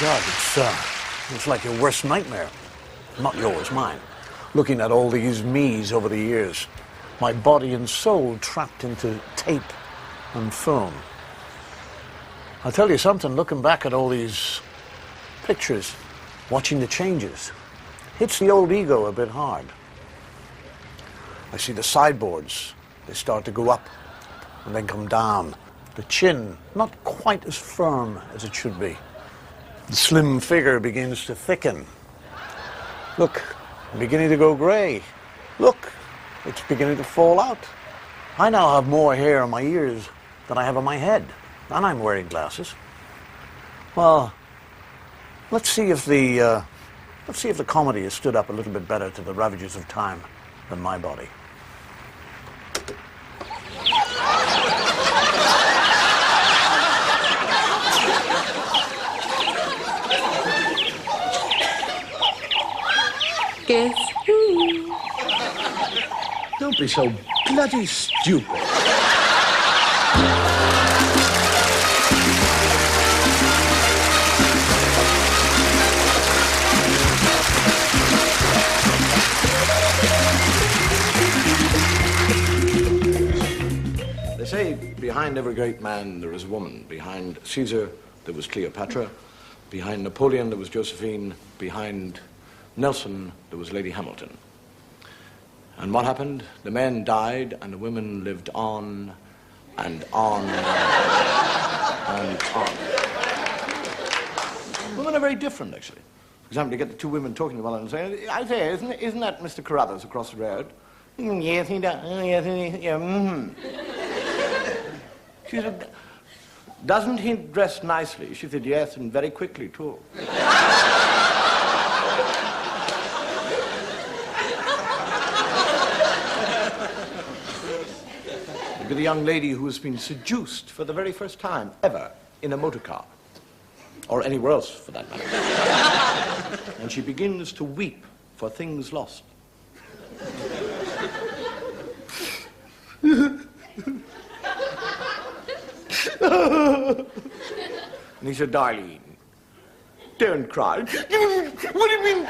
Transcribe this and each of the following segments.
God, it's like your worst nightmare. Not yours, mine. Looking at all these me's over the years. My body and soul trapped into tape and film. I'll tell you something, looking back at all these pictures, watching the changes, hits the old ego a bit hard. I see the sideboards, they start to go up and then come down. The chin, not quite as firm as it should be. The slim figure begins to thicken. Look, I'm beginning to go grey. Look, it's beginning to fall out. I now have more hair on my ears than I have on my head, and I'm wearing glasses. Well, let's see if the comedy has stood up a little bit better to the ravages of time than my body. Guess who? Don't be so bloody stupid. They say behind every great man there is a woman. Behind Caesar there was Cleopatra. Behind Napoleon there was Josephine. Behind Nelson, there was Lady Hamilton. And what happened? The men died and the women lived on and on and on. Women are very different, actually. For example, you get the two women talking to one another and saying, I say, isn't that Mr. Carruthers across the road? Yes, he does. Yes, yeah, She said, doesn't he dress nicely? She said, yes, and very quickly, too. Look at a young lady who has been seduced for the very first time ever in a motor car, or anywhere else for that matter. And she begins to weep for things lost. And he said, darling, don't cry. What do you mean?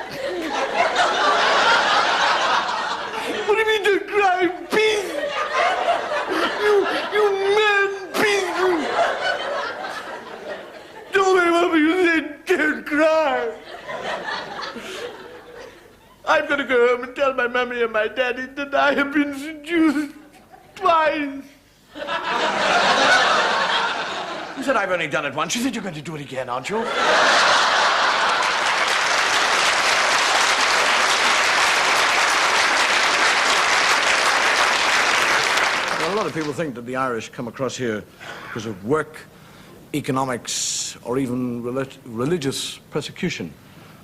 What do you mean don't cry? Peace! You man, peace! Don't remember you said don't cry. I'm gonna go home and tell my mommy and my daddy that I have been seduced twice. He said, I've only done it once. She said, you're going to do it again, aren't you? A lot of people think that the Irish come across here because of work, economics, or even religious persecution.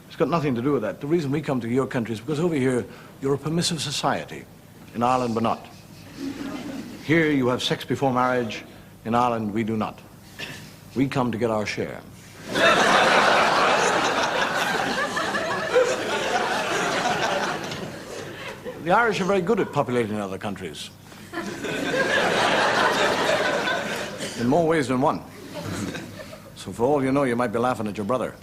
It's got nothing to do with that. The reason we come to your country is because over here, you're a permissive society. In Ireland, we're not. Here, you have sex before marriage. In Ireland, we do not. We come to get our share. The Irish are very good at populating other countries. In more ways than one. So for all you know, you might be laughing at your brother.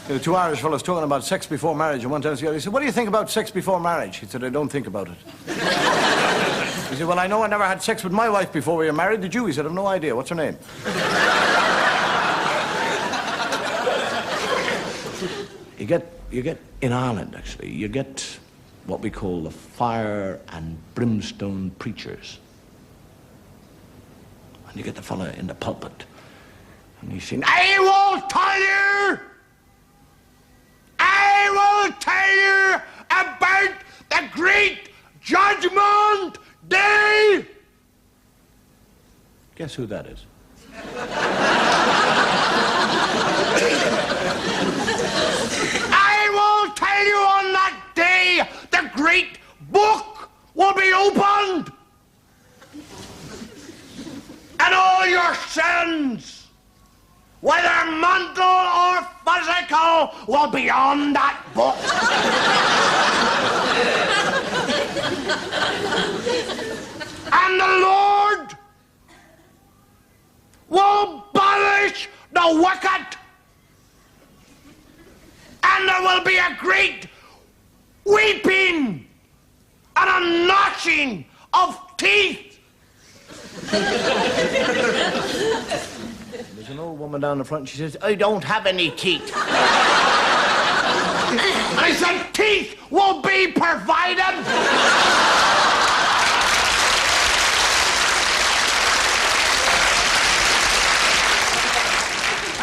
There were two Irish fellows talking about sex before marriage, and one tells the other, he said, what do you think about sex before marriage? He said, I don't think about it. He said, well, I know I never had sex with my wife before we were married. Did you? He said, I've no idea. What's her name? You get, in Ireland, actually, you get what we call the fire and brimstone preachers. And you get the fella in the pulpit, and he's saying, I will tell you about the great Judgment Day. Guess who that is? I will tell you on that day, the great book will be opened. And all your sins, whether mental or physical, will be on that book. And the Lord will the wicked. And there will be a great weeping and a gnashing of teeth. There's an old woman down the front. She says, I don't have any teeth. I said teeth will be provided.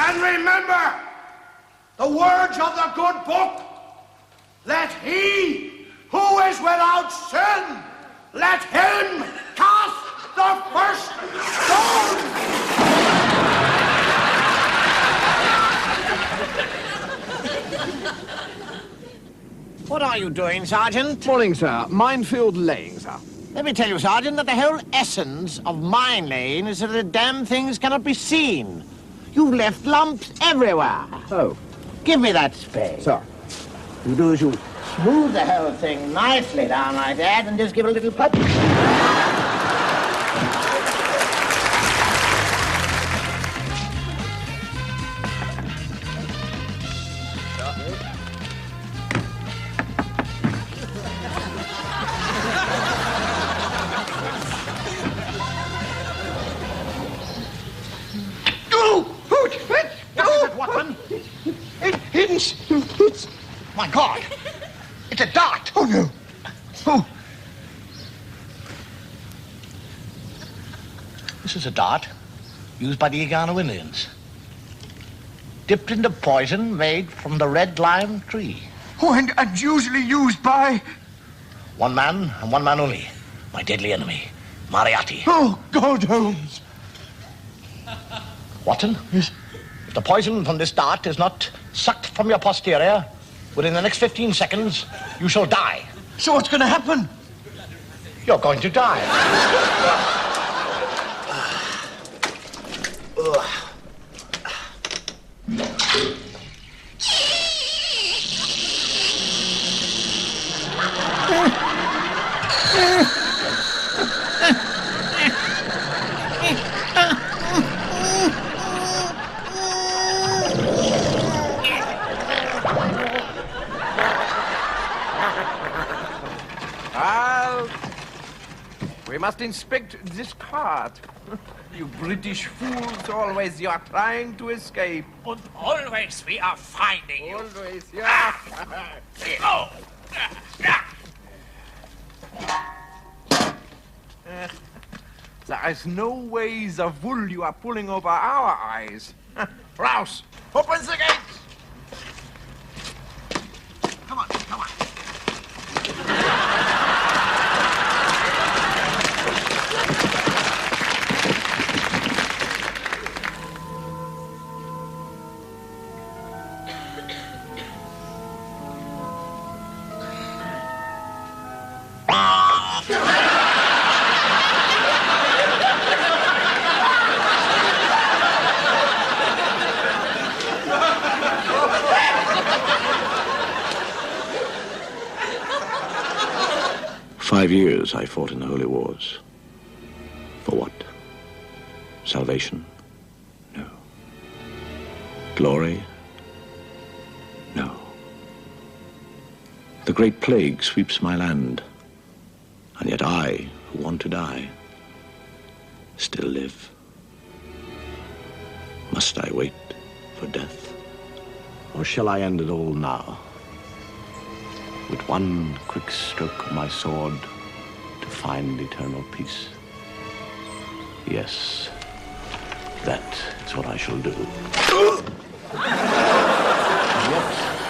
And remember the words of the good book. Let he who is without sin, let him cast the first stone. What are you doing, Sergeant? Morning, sir. Minefield laying, sir. Let me tell you, Sergeant, that the whole essence of mine laying is that the damn things cannot be seen. You've left lumps everywhere. Oh. Give me that spade. Sir. You do is you smooth the whole thing nicely down like that and just give it a little put. My God! It's a dart! Oh, no. Oh. This is a dart used by the Igano Indians. Dipped into poison made from the red lime tree. Oh, and usually used by... One man and one man only. My deadly enemy, Moriarty. Oh, God, Holmes. Watson? Yes? If the poison from this dart is not sucked from your posterior, within the next 15 seconds, you shall die. So what's going to happen? You're going to die. We must inspect this cart. You British fools, always you are trying to escape. And always we are finding you. Always, yeah. Oh. There is no way the wool you are pulling over our eyes. Rouse, open the gates! Come on, come on. "5 years I fought in the Holy Wars. For what? Salvation? No. Glory? No. The great plague sweeps my land, and yet I, who want to die, still live. Must I wait for death? Or shall I end it all now? With one quick stroke of my sword to find eternal peace? Yes, that is what I shall do. Yet,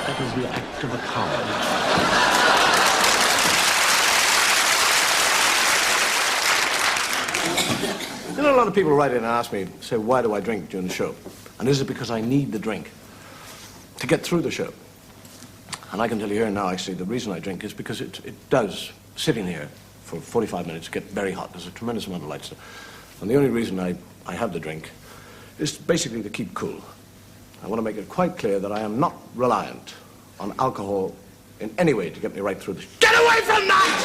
that is the act of a coward. You know, a lot of people write in and ask me, say, why do I drink during the show? And is it because I need the drink to get through the show? And I can tell you here now, actually, the reason I drink is because it does, sitting here for 45 minutes, get very hot. There's a tremendous amount of light stuff. And the only reason I have the drink is basically to keep cool. I want to make it quite clear that I am not reliant on alcohol in any way to get me right through this. Get away from that!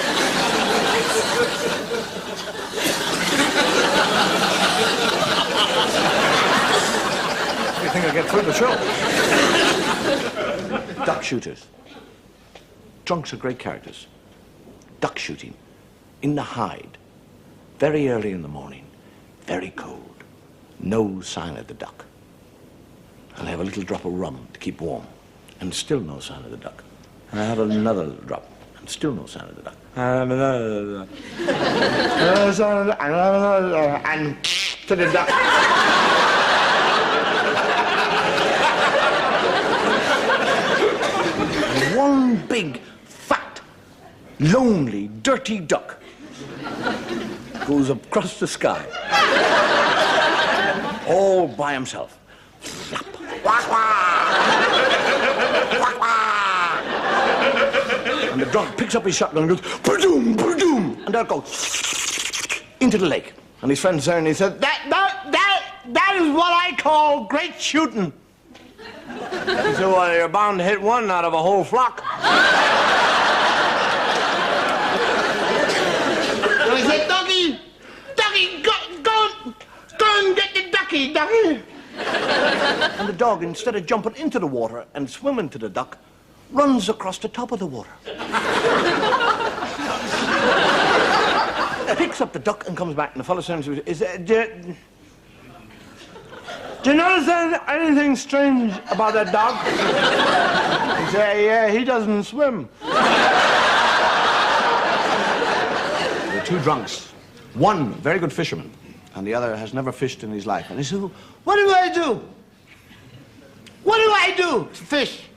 to get through the show. Duck shooters. Drunks are great characters. Duck shooting. In the hide. Very early in the morning. Very cold. No sign of the duck. I'll have a little drop of rum to keep warm. And still no sign of the duck. And I have another drop. And still no sign of the duck. And another and to the duck. One big, fat, lonely, dirty duck goes across the sky, all by himself. Flap. Quack, quack. Quack, quack. And the drunk picks up his shotgun and goes, ba-doom, ba-doom, and out goes into the lake. And his friend's there and he said, that is what I call great shooting. He said, well, you're bound to hit one out of a whole flock. And I said, Ducky, go and get the ducky, Ducky. And the dog, instead of jumping into the water and swimming to the duck, runs across the top of the water. Picks up the duck and comes back, and the fellow says, do you notice anything strange about that dog? He said, yeah, he doesn't swim. There are two drunks. One, very good fisherman, and the other has never fished in his life. And he said, what do I do? What do I do to fish?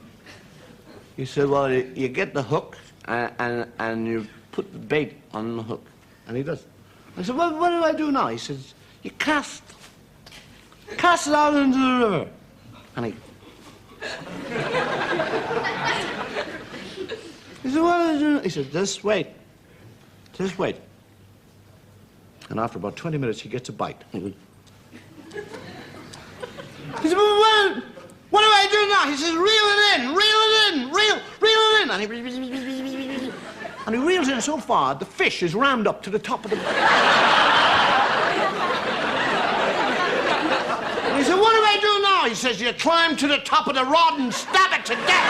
He said, well, you get the hook and you put the bait on the hook. And he does. I said, well, what do I do now? He says, you cast it out into the river. And he said, what do I do? He said, just wait. And after about 20 minutes, he gets a bite. He said, well, what do I do now? He says, reel it in. And he reels in so far, the fish is rammed up to the top of the... And he said, what do I do now? He says, you climb to the top of the rod and stab it to death.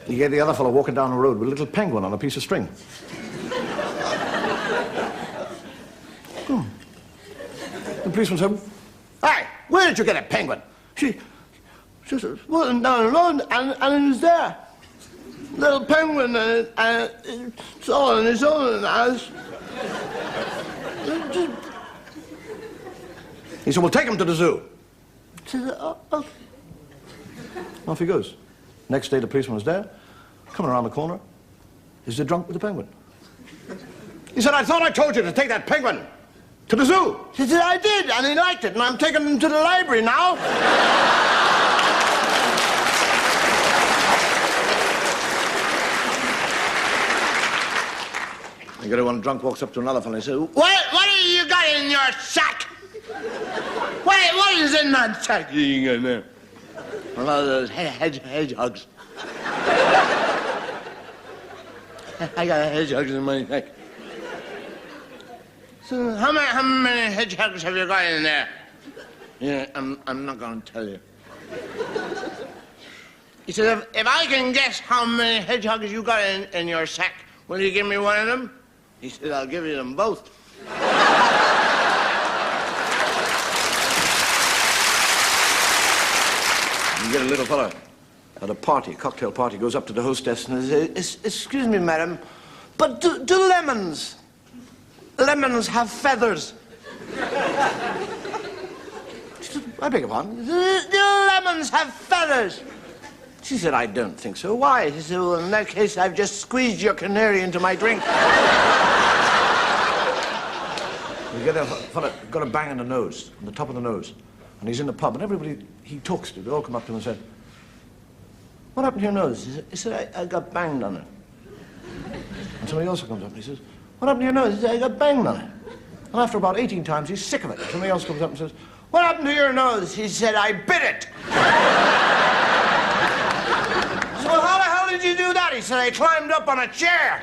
He gave the other fellow walking down the road with a little penguin on a piece of string. The policeman said, hey, where did you get a penguin? She said, well, down the road, and it was there. Little penguin, and it's all on its own, and He said, well, take him to the zoo. She said, oh, okay. Off he goes. Next day, the policeman was there, coming around the corner. Is the drunk with the penguin? He said, I thought I told you to take that penguin to the zoo. She said, I did, and he liked it, and I'm taking him to the library now. You get one drunk walks up to another fellow and says, what have you got in your sack? What is in that sack you got there? One of those hedgehogs. I got hedgehogs in my sack. So how many hedgehogs have you got in there? Yeah, I'm not going to tell you. He said, if I can guess how many hedgehogs you got in your sack, will you give me one of them? He said, I'll give you them both. You get a little fella at a party, a cocktail party, goes up to the hostess and says, excuse me, madam, but do lemons have feathers? She said, I beg your pardon? Do lemons have feathers? She said, I don't think so. Why? She said, well, in that case, I've just squeezed your canary into my drink. You get a fella, got a bang in the nose, on the top of the nose, and he's in the pub, and everybody he talks to, they all come up to him and say, what happened to your nose? He said, I got banged on it. And somebody else comes up and he says, what happened to your nose? He said, I got banged on it. And after about 18 times, he's sick of it. Somebody else comes up and says, what happened to your nose? He said, I bit it. So how the hell did you do that? He so they climbed up on a chair.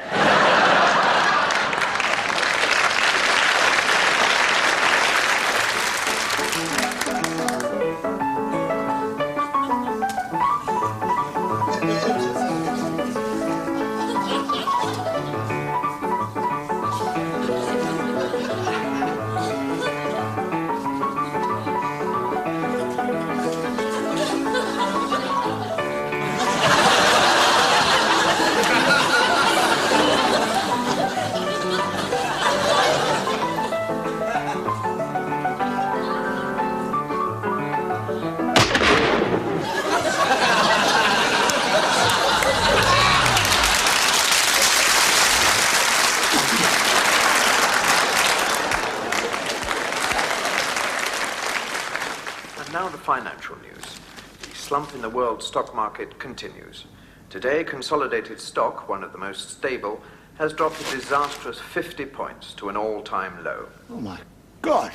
Now the financial news. The slump in the world stock market continues. Today, consolidated stock, one of the most stable, has dropped a disastrous 50 points to an all-time low. Oh, my God.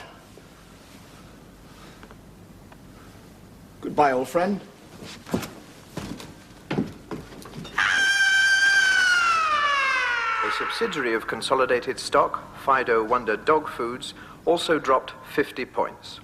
Goodbye, old friend. A subsidiary of consolidated stock, Fido Wonder Dog Foods, also dropped 50 points.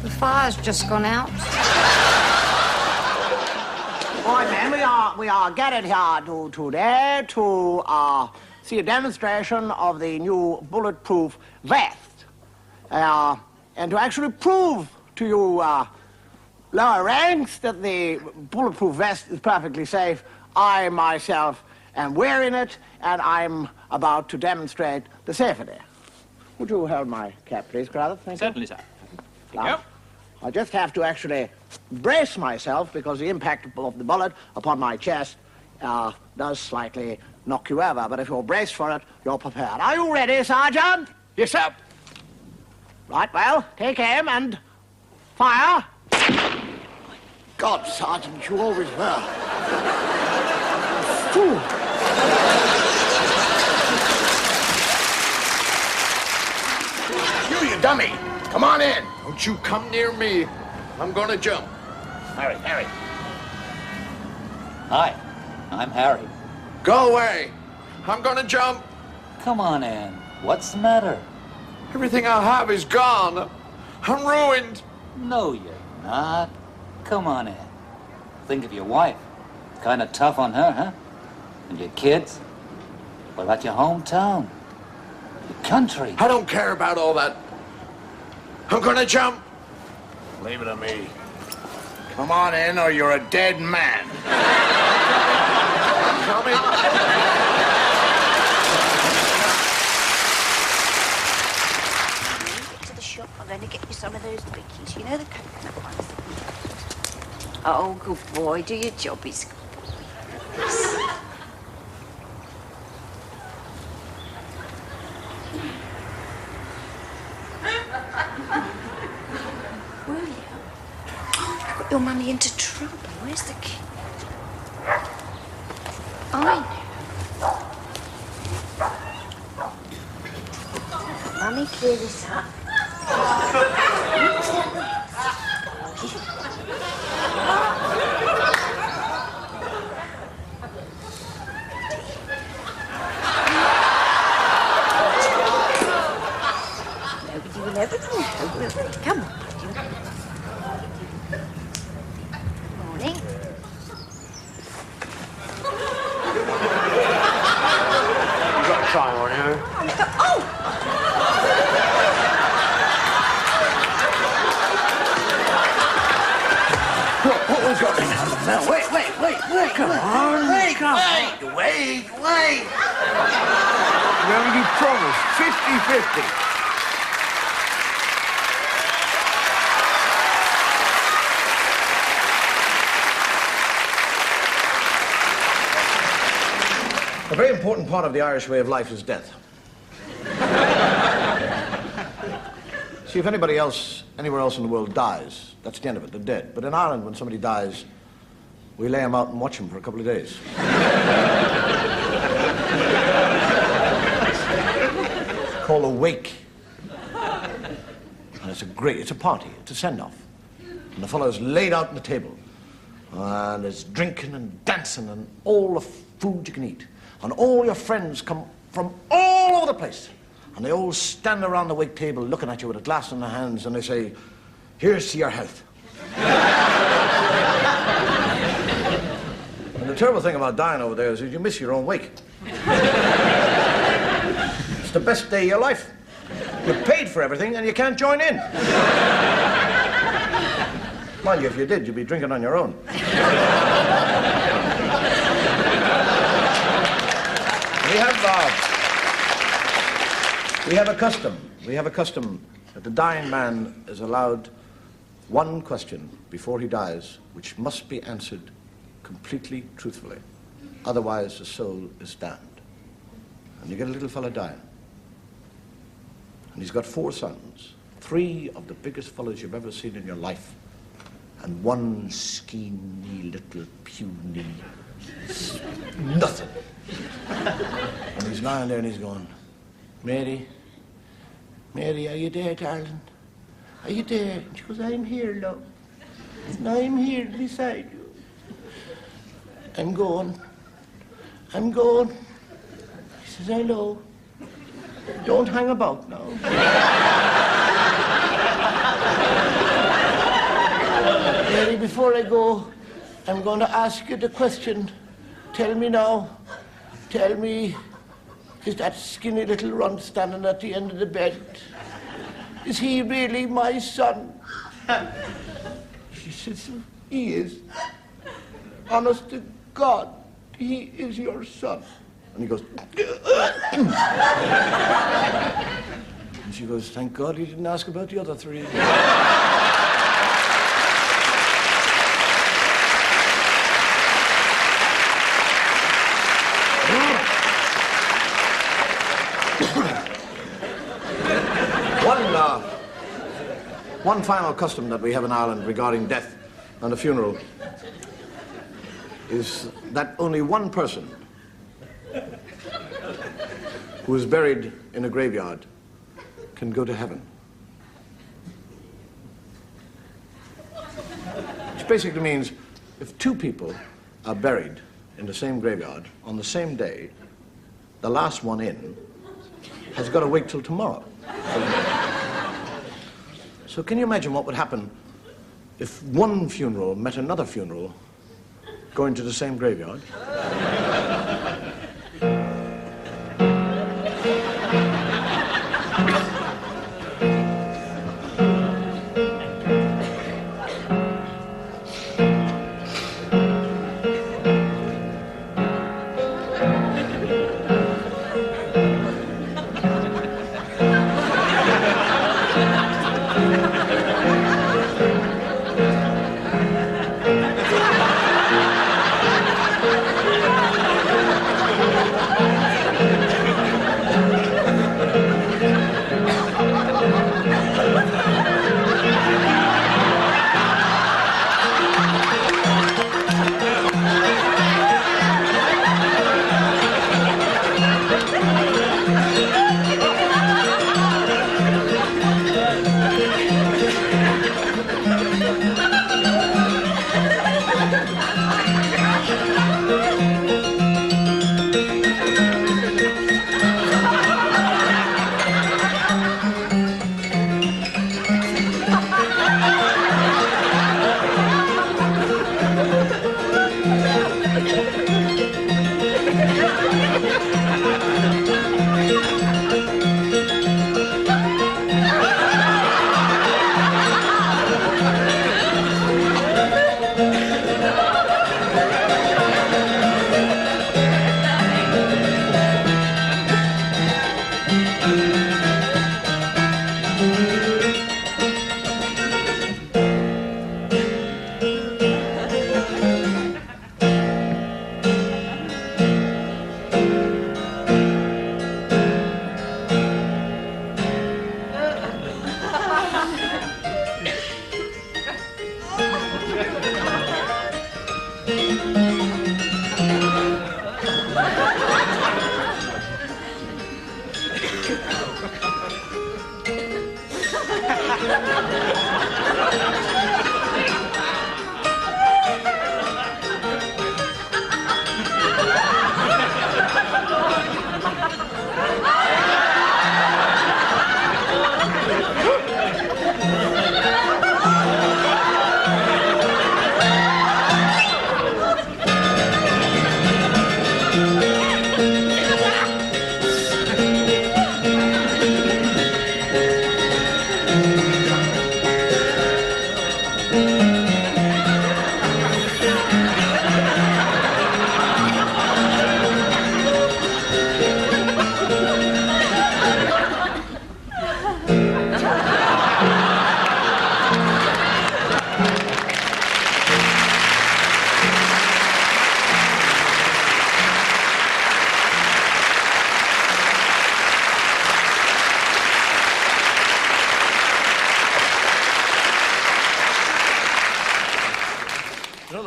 The fire's just gone out. All right, man, we are gathered here today to see a demonstration of the new bulletproof vest. And to actually prove to you lower ranks that the bulletproof vest is perfectly safe, I myself am wearing it, and I'm about to demonstrate the safety. Would you hold my cap, please, Carruthers? Thank you. Certainly, sir. Now, I just have to actually brace myself because the impact of the bullet upon my chest does slightly knock you over. But if you're braced for it, you're prepared. Are you ready, Sergeant? Yes, sir. Right, well, take aim and fire. God, Sergeant, you always were. Fool. You dummy! Come on in! Don't you come near me. I'm gonna jump. Harry. Hi, I'm Harry. Go away! I'm gonna jump. Come on in. What's the matter? Everything I have is gone. I'm ruined. No, you're not. Come on in. Think of your wife. Kind of tough on her, huh? And your kids? What about your hometown? Your country? I don't care about all that. I'm gonna jump. Leave it to me. Come on in or you're a dead man. I'm coming. Get to the shop. I'm going to get you some of those bickies. You know the coconut ones. Oh, good boy. Do your jobbies. your mummy into trouble. Where's the key? I know. Mummy, clear this up. Nobody will ever know, will they? Come on. Morning. You've got a tie on here. Oh! What was got in now? Wait. Come on. Wait. Well, you promised 50-50. A very important part of the Irish way of life is death. See, if anybody else, anywhere else in the world dies, that's the end of it, they're dead. But in Ireland, when somebody dies, we lay them out and watch them for a couple of days. It's called a wake. And it's a party, it's a send-off. And the fellow's laid out on the table. And there's drinking and dancing and all the food you can eat. And all your friends come from all over the place. And they all stand around the wake table looking at you with a glass in their hands and they say, "Here's to your health." And the terrible thing about dying over there is that you miss your own wake. It's the best day of your life. You've paid for everything and you can't join in. Mind you, if you did, you'd be drinking on your own. We have a custom. We have a custom that the dying man is allowed one question before he dies, which must be answered completely truthfully. Otherwise, the soul is damned. And you get a little fella dying. And he's got 4 sons, 3 of the biggest fellows you've ever seen in your life, and 1 skinny little puny nothing. And he's lying there and he's going, Mary, are you there, darling? Are you there? And she goes, I'm here, love. And I'm here beside you. I'm going. He says, I know. Don't hang about now. Mary, before I go, I'm going to ask you the question. Tell me now. Tell me, is that skinny little runt standing at the end of the bed, is he really my son? She says, he is. Honest to God, he is your son. And he goes, and she goes, thank God he didn't ask about the other 3. One final custom that we have in Ireland regarding death and a funeral is that only one person who is buried in a graveyard can go to heaven. Which basically means if 2 people are buried in the same graveyard on the same day, the last one in has got to wait till tomorrow. So can you imagine what would happen if one funeral met another funeral going to the same graveyard?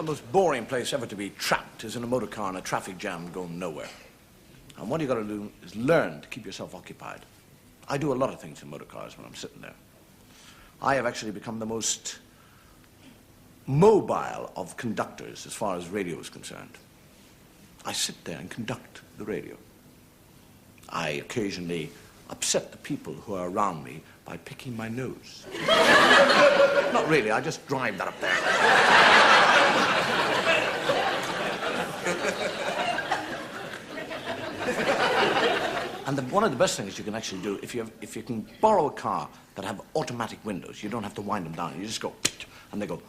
The most boring place ever to be trapped is in a motor car in a traffic jam going nowhere. And what you got to do is learn to keep yourself occupied. I do a lot of things in motor cars when I'm sitting there. I have actually become the most mobile of conductors as far as radio is concerned. I sit there and conduct the radio. I occasionally upset the people who are around me by picking my nose. Not really, I just drive that up there. And one of the best things you can actually do, if you can borrow a car that have automatic windows, you don't have to wind them down. You just go, and they go.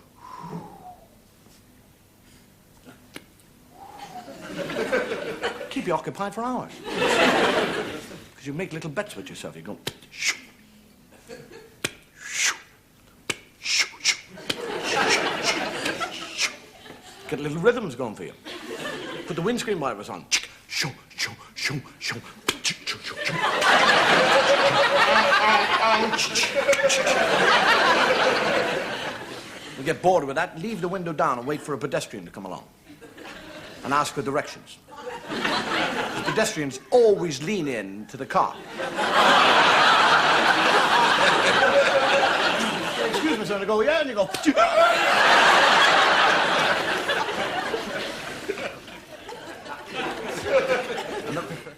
Keep you occupied for hours. Because you make little bets with yourself. You go. Get little rhythms going for you. Put the windscreen wipers on. You get bored with that, leave the window down and wait for a pedestrian to come along and ask for directions. The pedestrians always lean in to the car. Excuse me, sir, and they go, yeah, and you go.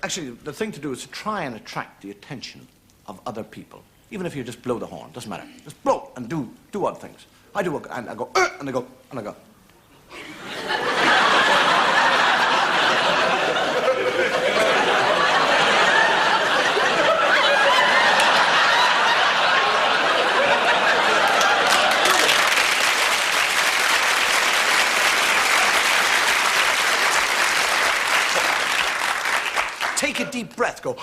Actually, the thing to do is to try and attract the attention of other people. Even if you just blow the horn, doesn't matter. Just blow and do odd things. I do, and I go, and they go, and I go. Take a deep breath, go.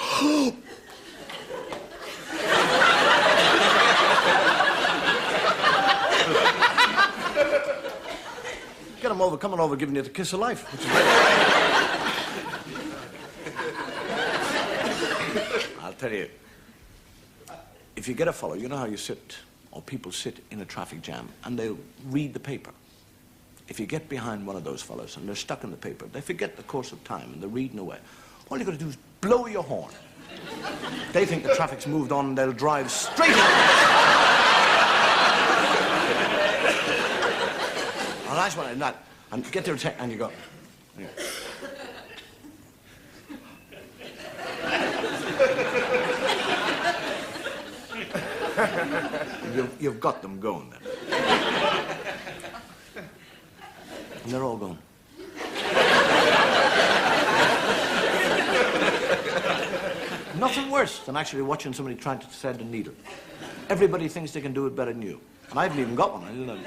Get them over, coming over, giving you the kiss of life. Which is I'll tell you, if you get a fellow, you know how you sit, or people sit in a traffic jam, and they'll read the paper. If you get behind one of those fellows and they're stuck in the paper, they forget the course of time and they're reading away. All you got to do is blow your horn. They think the traffic's moved on and they'll drive straight in. A nice one like that. And get their attention, and you go. You've got them going then. And they're all going. nothing worse than actually watching somebody trying to thread a needle. Everybody thinks they can do it better than you. And I haven't even got one, I didn't know.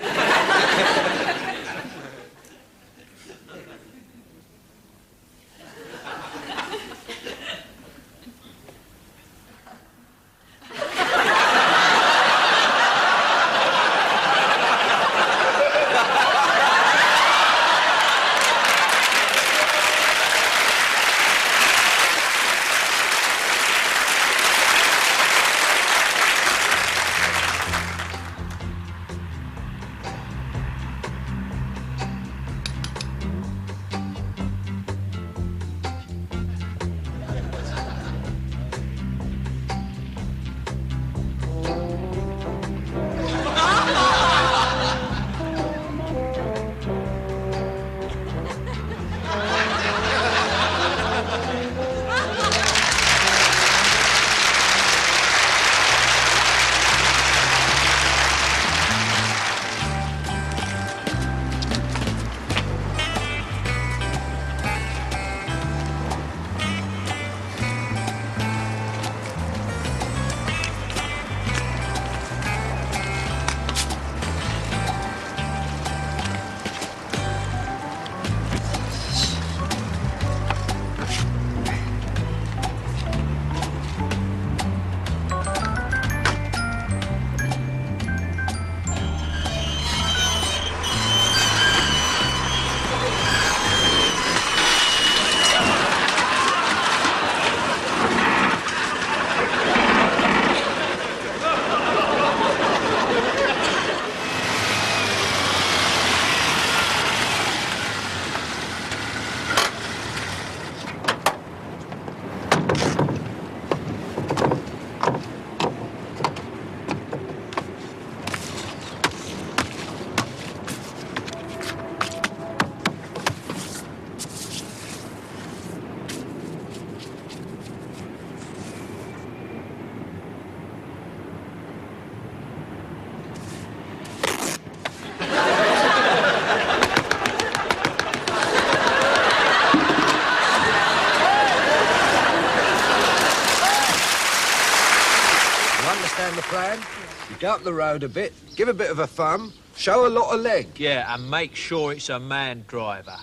The plan? You go up the road a bit, give a bit of a thumb, show a lot of leg. Yeah, and make sure it's a man driver.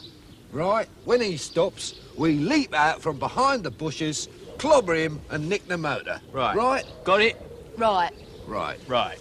Right, when he stops, we leap out from behind the bushes, clobber him and nick the motor. Right. Right? Got it? Right. Right. Right.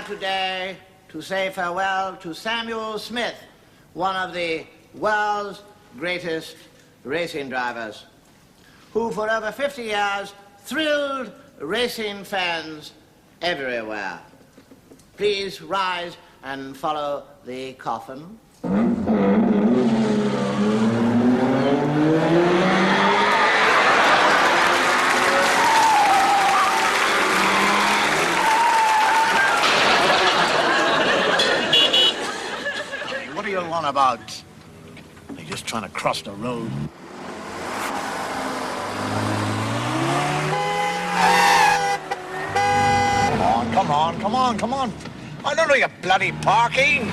Today to say farewell to Samuel Smith, one of the world's greatest racing drivers, who for over 50 years thrilled racing fans everywhere. Please rise and follow the coffin. What are you on about? You're just trying to cross the road. Come on, come on, come on. I don't know your bloody parking.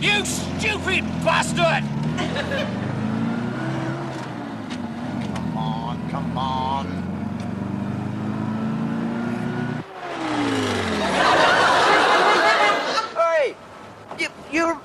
You stupid bastard! Come on, come on. Hey! You're...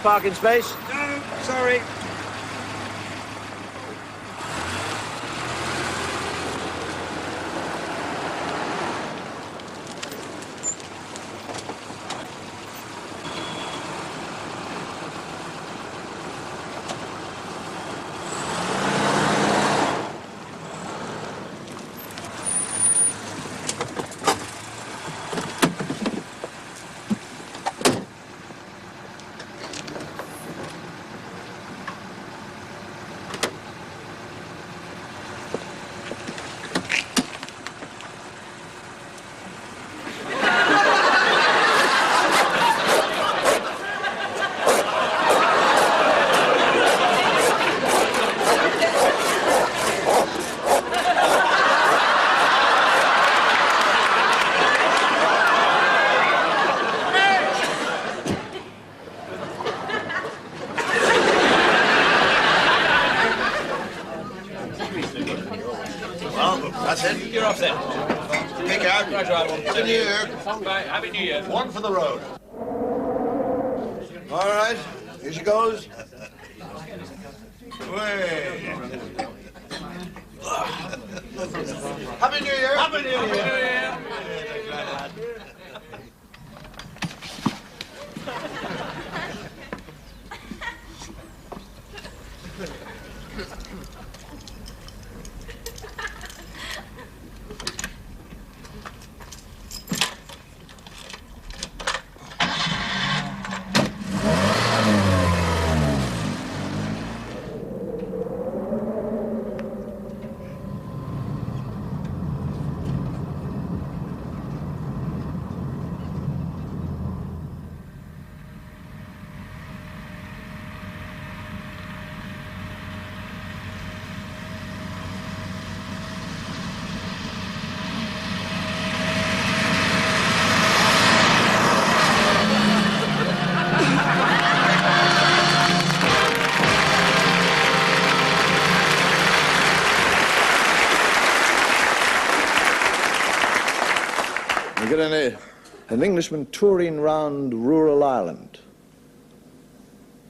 parking space? No, sorry. That's it. You're off then. Pick out. Right, right, one. Happy New Year. Bye. Happy New Year. One for the road. All right. Here she goes. Way. Happy New Year. Happy New Year. You get an Englishman touring round rural Ireland.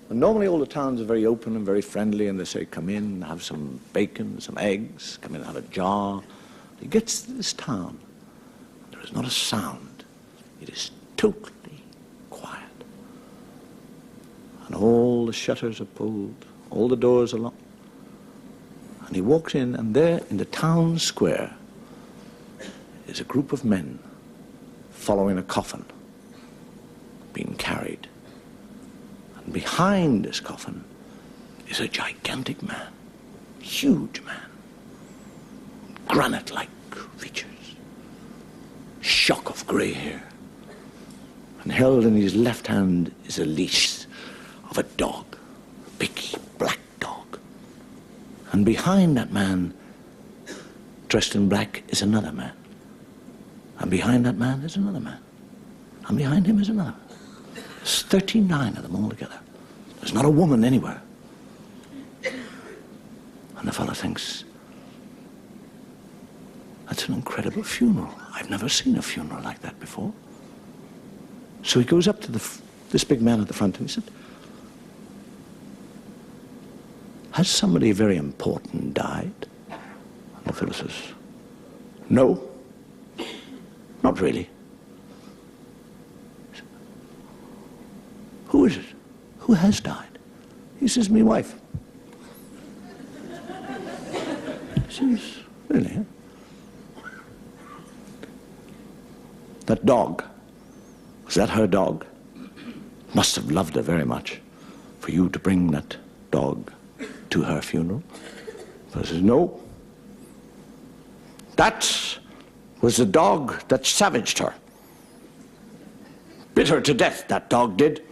And normally all the towns are very open and very friendly, and they say, come in, have some bacon, some eggs, come in and have a jar. He gets to this town. There is not a sound. It is totally quiet. And all the shutters are pulled, all the doors are locked. And he walks in, and there in the town square is a group of men following a coffin being carried. And behind this coffin is a gigantic man, huge man, granite-like features, shock of grey hair, and held in his left hand is a leash of a dog, a big black dog. And behind that man, dressed in black, is another man. And behind that man is another man. And behind him is another man. There's 39 of them all together. There's not a woman anywhere. And the fellow thinks, that's an incredible funeral. I've never seen a funeral like that before. So he goes up to this big man at the front and he said, has somebody very important died? And the fellow says, no. Not really. Who is it? Who has died? He says, me wife. He says, really? Huh? That dog, was that her dog? Must have loved her very much for you to bring that dog to her funeral. He says, no. That was the dog that savaged her. Bit her to death, that dog did.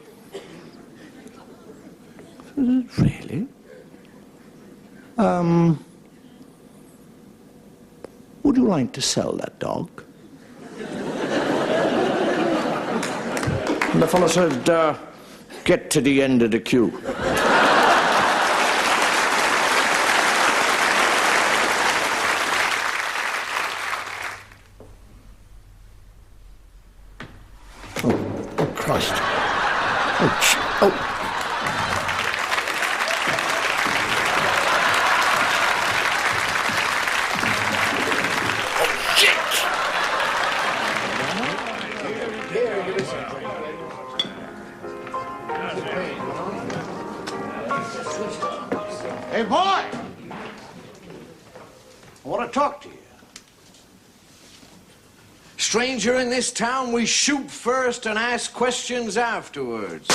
Really? Would you like to sell that dog? And the fellow said, get to the end of the queue. Oh, Christ. Oh. I want to talk to you. Stranger in this town, we shoot first and ask questions afterwards.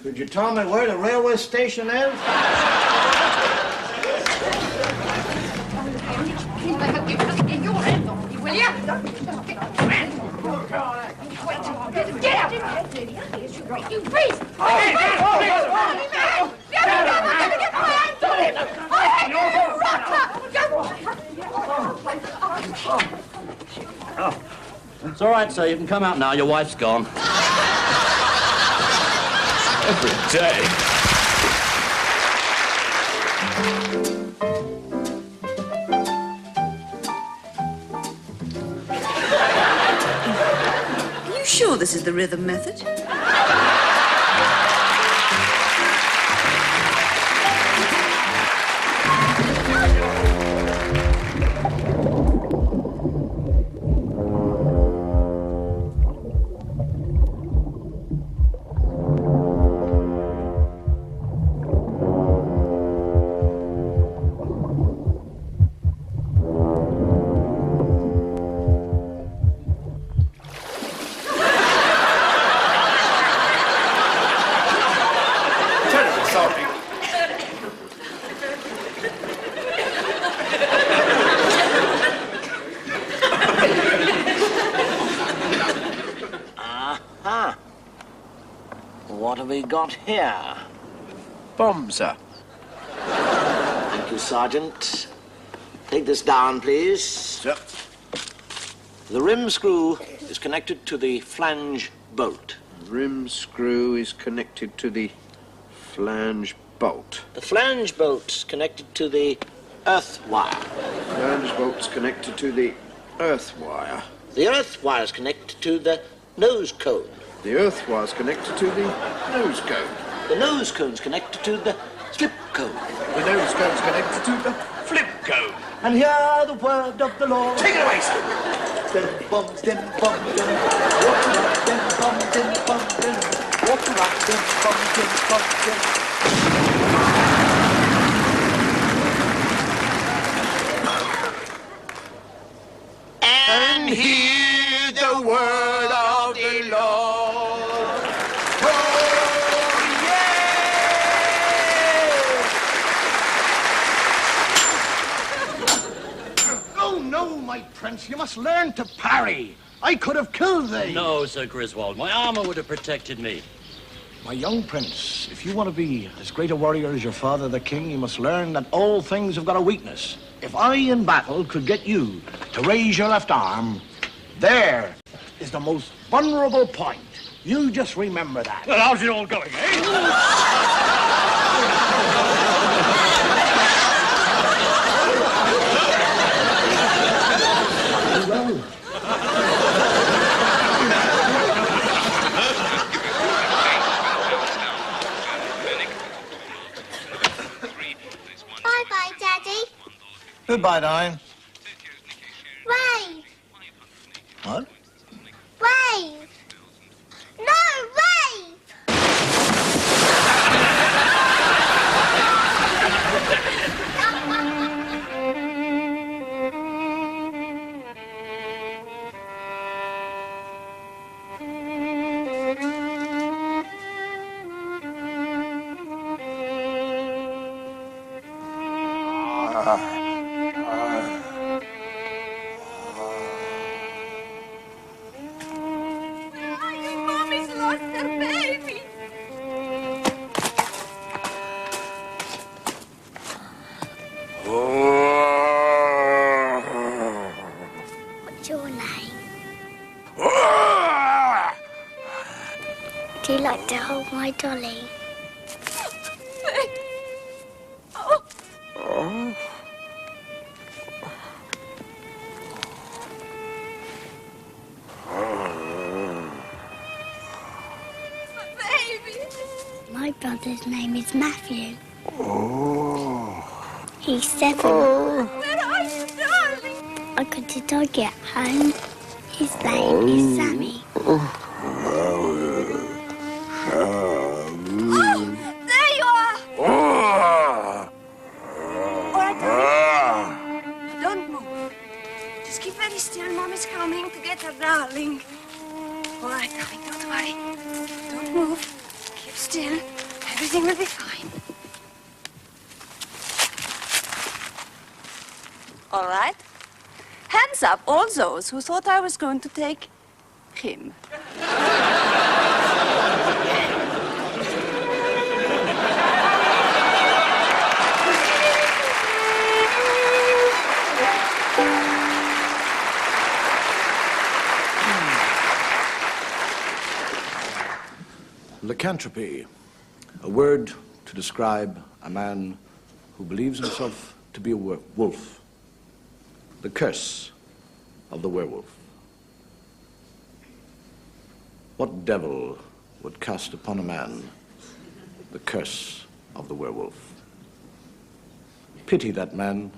Could you tell me where the railway station is? Will you? Get out! You beast! It's all right, sir. You can come out now. Your wife's gone. Every day. Are you sure this is the rhythm method? What have we got here? Bomb, sir. Thank you, Sergeant. Take this down, please. Sir. The rim screw is connected to the flange bolt. Rim screw is connected to the flange bolt. The flange bolt's connected to the earth wire. Flange bolt's connected to the earth wire. The earth wire's connected to the nose cone. The earth wire's connected to the nose cone. The nose cone's connected to the slip cone. The nose cone's connected to the flip cone. And hear the word of the Lord. Take it away, sir. Dim bum, dim bum, dim. Walk around, dim bum, dim bum, dim. Walk around, dim bum, dim bum, dim. And hear the word of the Lord. Oh, Oh, no, my prince, you must learn to parry. I could have killed thee. No, Sir Griswold. My armor would have protected me. My young prince, if you want to be as great a warrior as your father, the king, you must learn that all things have got a weakness. If I, in battle, could get you to raise your left arm, there is the most vulnerable point. You just remember that. Well, how's it all going, eh? Well, Bye-bye, Daddy. goodbye, darling. Wave. What? Wave. No, wave. Mommy's lost her baby. What's your name? Do you like to hold my dolly? My brother's name is Matthew. He's 7. Where are you, darling? I got a doggy at home. His name is Sammy. Everything will be fine. All right. Hands up, all those who thought I was going to take him. Lycanthropy, a word to describe a man who believes himself to be a wolf. The curse of the werewolf. What devil would cast upon a man the curse of the werewolf? Pity that man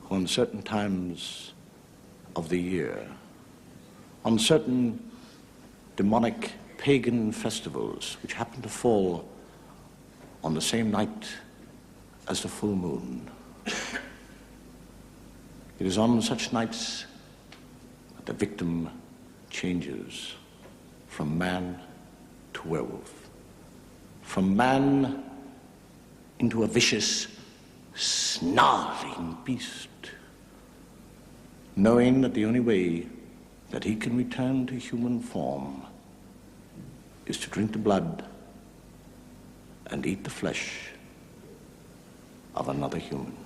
who on certain times of the year, on certain demonic pagan festivals which happen to fall on the same night as the full moon. It is on such nights that the victim changes from man to werewolf, from man into a vicious, snarling beast, knowing that the only way that he can return to human form is to drink the blood and eat the flesh of another human.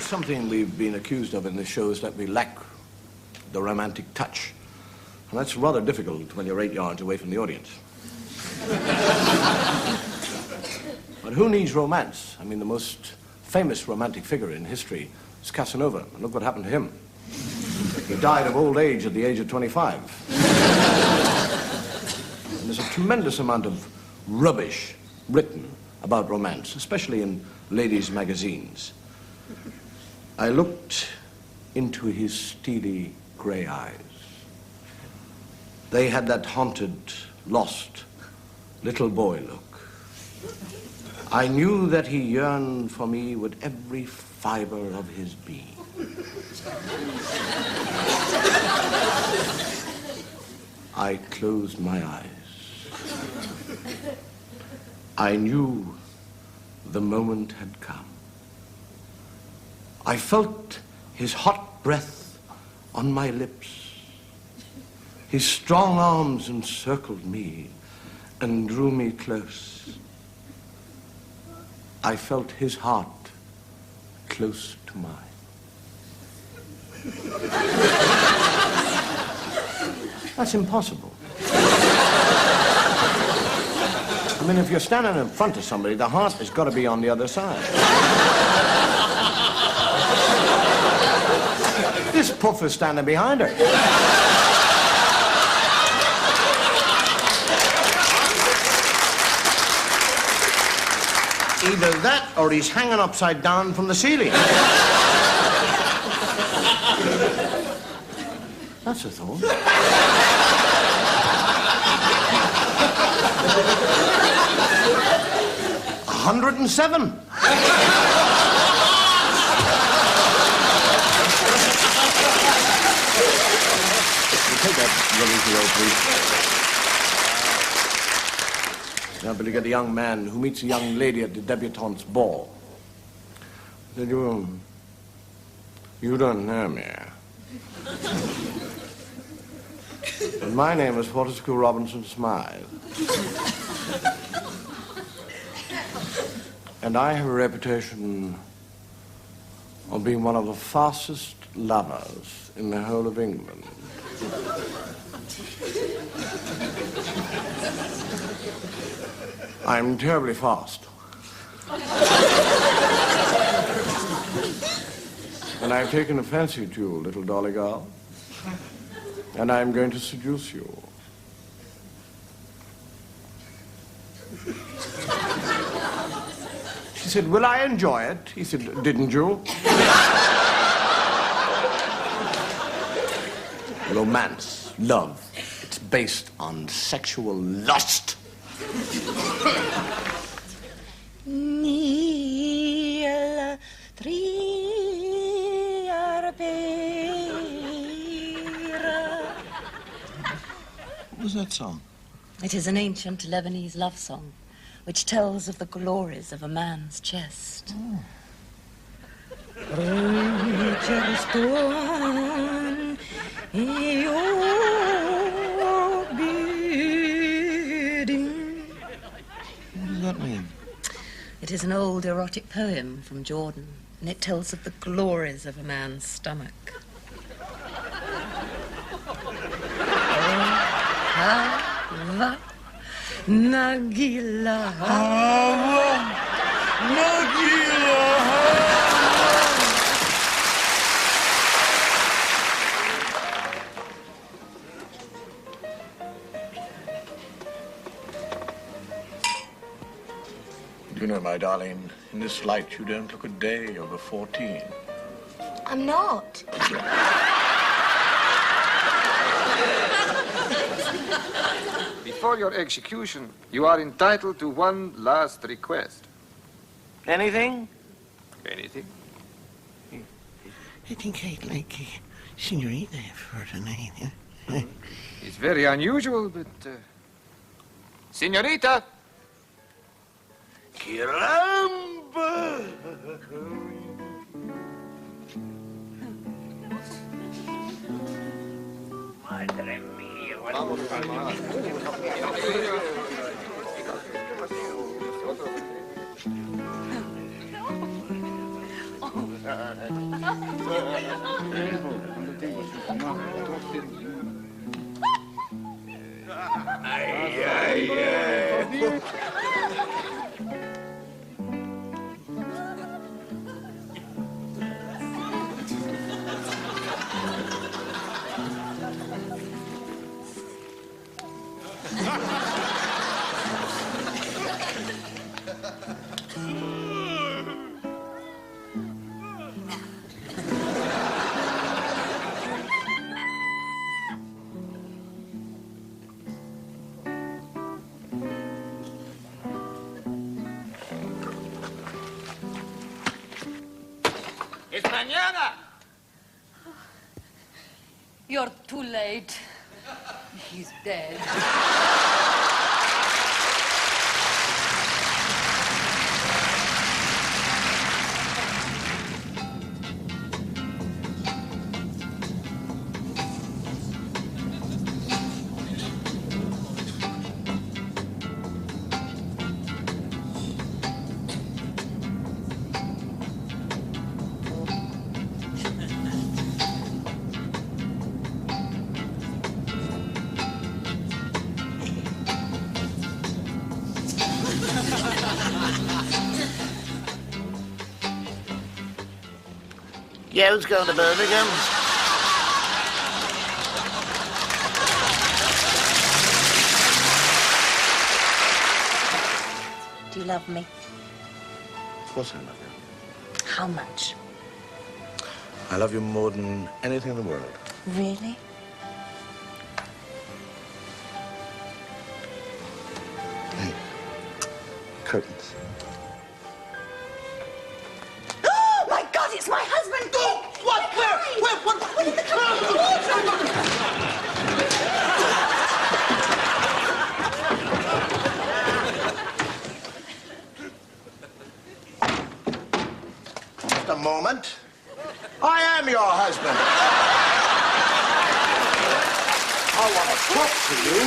Something we've been accused of in this show is that we lack the romantic touch. And that's rather difficult when you're 8 yards away from the audience. But who needs romance? I mean, the most famous romantic figure in history is Casanova. And look what happened to him. He died of old age at the age of 25. And there's a tremendous amount of rubbish written about romance, especially in ladies' magazines. I looked into his steely gray eyes. They had that haunted, lost, little boy look. I knew that he yearned for me with every fiber of his being. I closed my eyes. I knew the moment had come. I felt his hot breath on my lips. His strong arms encircled me and drew me close. I felt his heart close to mine. That's impossible. I mean, if you're standing in front of somebody, the heart has got to be on the other side. This puff is standing behind her. Either that or he's hanging upside down from the ceiling. That's a thought. 107. Take that release roll, please. Now, Billy, get a young man who meets a young lady at the debutante's ball. Said, you don't know me. But my name is Fortescue Robinson Smythe. And I have a reputation of being one of the fastest lovers in the whole of England. I'm terribly fast. And I've taken a fancy to you, little dolly girl. And I'm going to seduce you. She said, will I enjoy it? He said, didn't you? Romance, love, it's based on sexual lust. What was that song? It is an ancient Lebanese love song which tells of the glories of a man's chest. What does that mean? It is an old erotic poem from Jordan, and it tells of the glories of a man's stomach. Hava Nagila. Hava Nagila. You know, my darling, in this light you don't look a day over 14. I'm not. Before your execution, you are entitled to one last request. Anything? Anything? I think I'd like a senorita for tonight. It's very unusual, but... Senorita! Caramba! Madre mía. Ay, ay, ay. It's mañana! You're too late. He's dead. Yeah, who's going to Birmingham? Do you love me? Of course I love you. How much? I love you more than anything in the world. Really? Hey, curtains. Oh, my God, it's my husband! Oh, what? Where did the curtain? moment. I am your husband. I want to talk to you.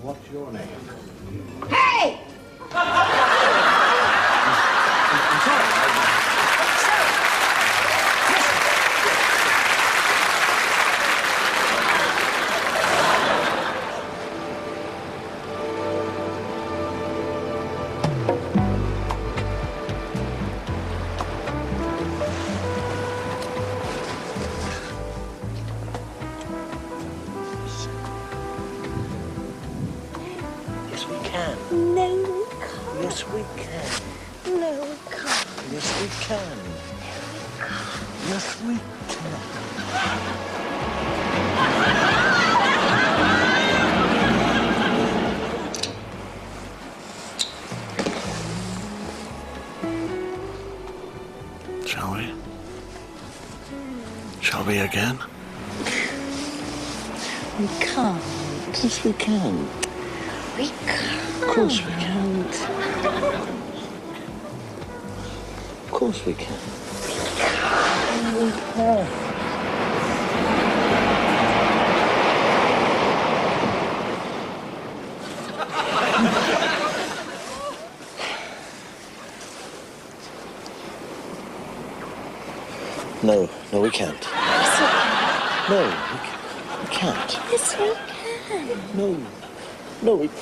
What's your name? Hey! I'm sorry. No, we can't. Yes, we can. No, we can't. Yes, we can. Yes, we Shall we? Shall we again? We can't. Yes, we can. We can't. Of course we can. Of course we can. We can. No, no, we can't. Yes, we can. No, we can't. Yes, we can. No, no, we can't.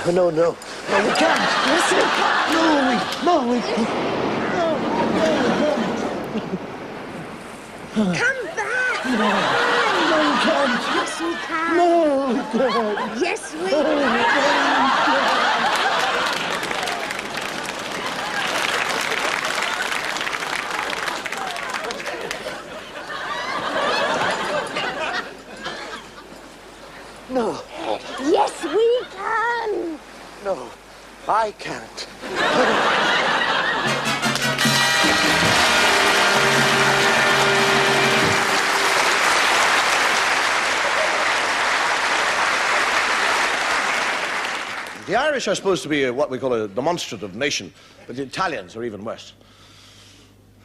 No, no, no. No, we can't. Yes, we can. No, we can't. Come back. No, we can't. Yes, we can. No, we can't. Yes, we can. No. Yes, we can. No, I can't. The Irish are supposed to be what we call a demonstrative nation, but the Italians are even worse.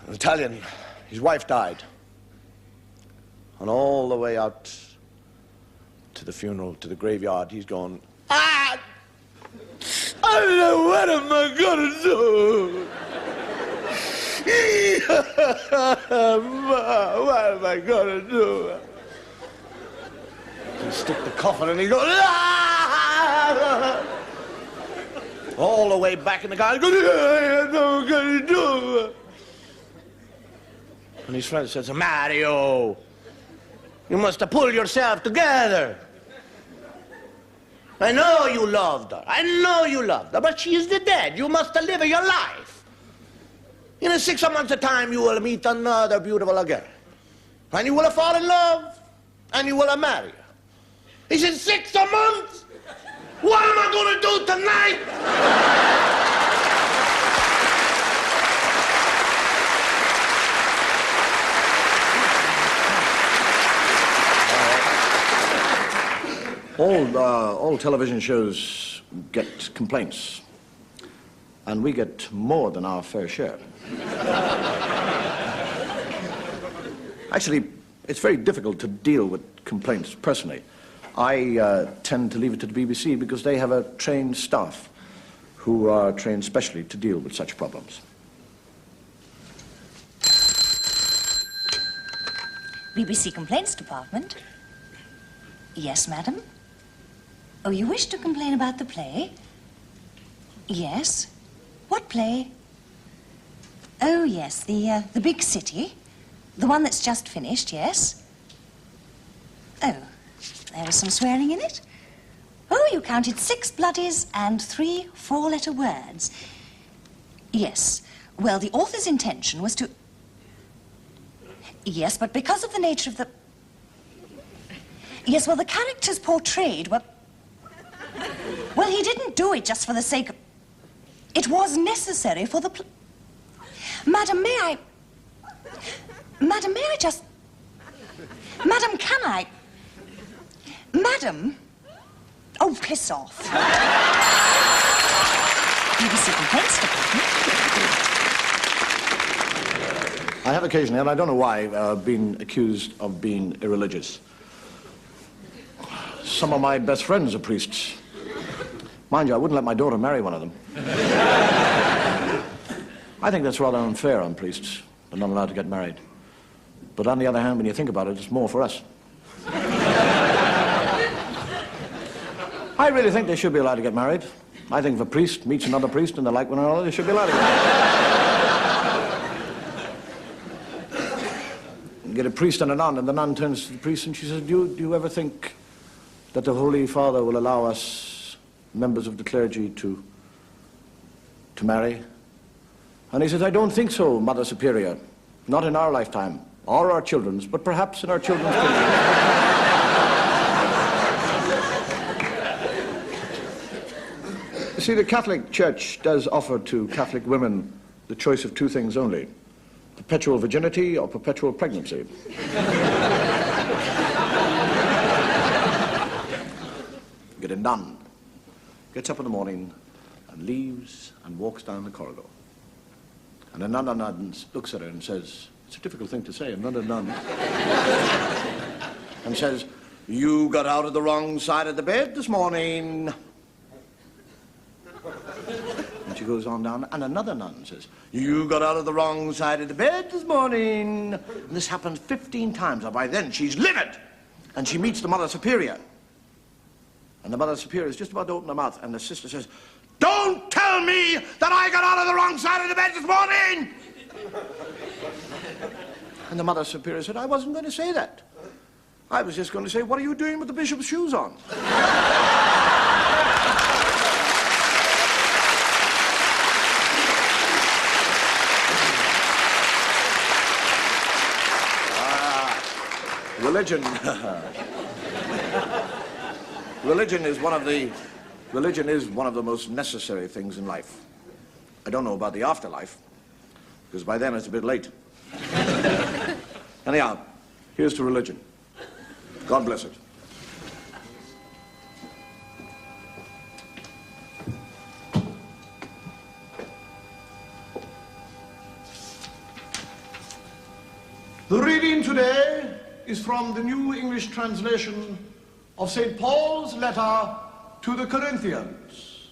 An Italian, his wife died. And all the way out to the funeral, to the graveyard, he's gone, I don't know, what am I gonna do? What am I gonna do? He stick the coffin and he goes, all the way back in the car, he goes, I don't know what I'm gonna do. And his friend says, Mario, you must pull yourself together. I know you loved her. I know you loved her, but she is dead. You must live your life. In 6 months' time, you will meet another beautiful girl. And you will fall in love, and you will marry her. He said, 6 months? What am I going to do tonight? All television shows get complaints, and we get more than our fair share. Actually, it's very difficult to deal with complaints personally. I tend to leave it to the BBC because they have a trained staff who are trained specially to deal with such problems. BBC Complaints Department. Yes, madam. Oh, you wish to complain about the play? Yes. What play? Oh, yes, the Big City. The one that's just finished, yes. Oh, there was some swearing in it? Oh, you counted 6 bloodies and 3 4-letter words. Yes. Well, the author's intention was to... Yes, but because of the nature of the... Yes, well, the characters portrayed were... Well, he didn't do it just for the sake of... It was necessary for the... Madam, may I... Madam, may I just... Madam, can I... Madam... Oh, piss off. BBC Complaints Department. I have occasionally, and I don't know why, been accused of being irreligious. Some of my best friends are priests. Mind you, I wouldn't let my daughter marry one of them. I think that's rather unfair on priests. They're not allowed to get married. But on the other hand, when you think about it, it's more for us. I really think they should be allowed to get married. I think if a priest meets another priest and they like one another, they should be allowed to get married. You get a priest and a nun, and the nun turns to the priest and she says, do you ever think that the Holy Father will allow us, members of the clergy, to marry? And he says, I don't think so, Mother Superior. Not in our lifetime, or our children's, but perhaps in our children's children. You see, the Catholic Church does offer to Catholic women the choice of 2 things only: perpetual virginity or perpetual pregnancy. Get a nun, gets up in the morning and leaves and walks down the corridor. And another nun looks at her and says, it's a difficult thing to say, another nun, and says, you got out of the wrong side of the bed this morning. And she goes on down, and another nun says, you got out of the wrong side of the bed this morning. And this happens 15 times, and by then she's livid. And she meets the Mother Superior. And the Mother Superior is just about to open her mouth, and the sister says, don't tell me that I got out of the wrong side of the bed this morning! And the Mother Superior said, I wasn't going to say that. I was just going to say, what are you doing with the bishop's shoes on? Religion. Religion is one of the most necessary things in life. I don't know about the afterlife, because by then it's a bit late. Anyhow, here's to religion. God bless it. The reading today is from the New English translation of St. Paul's letter to the Corinthians.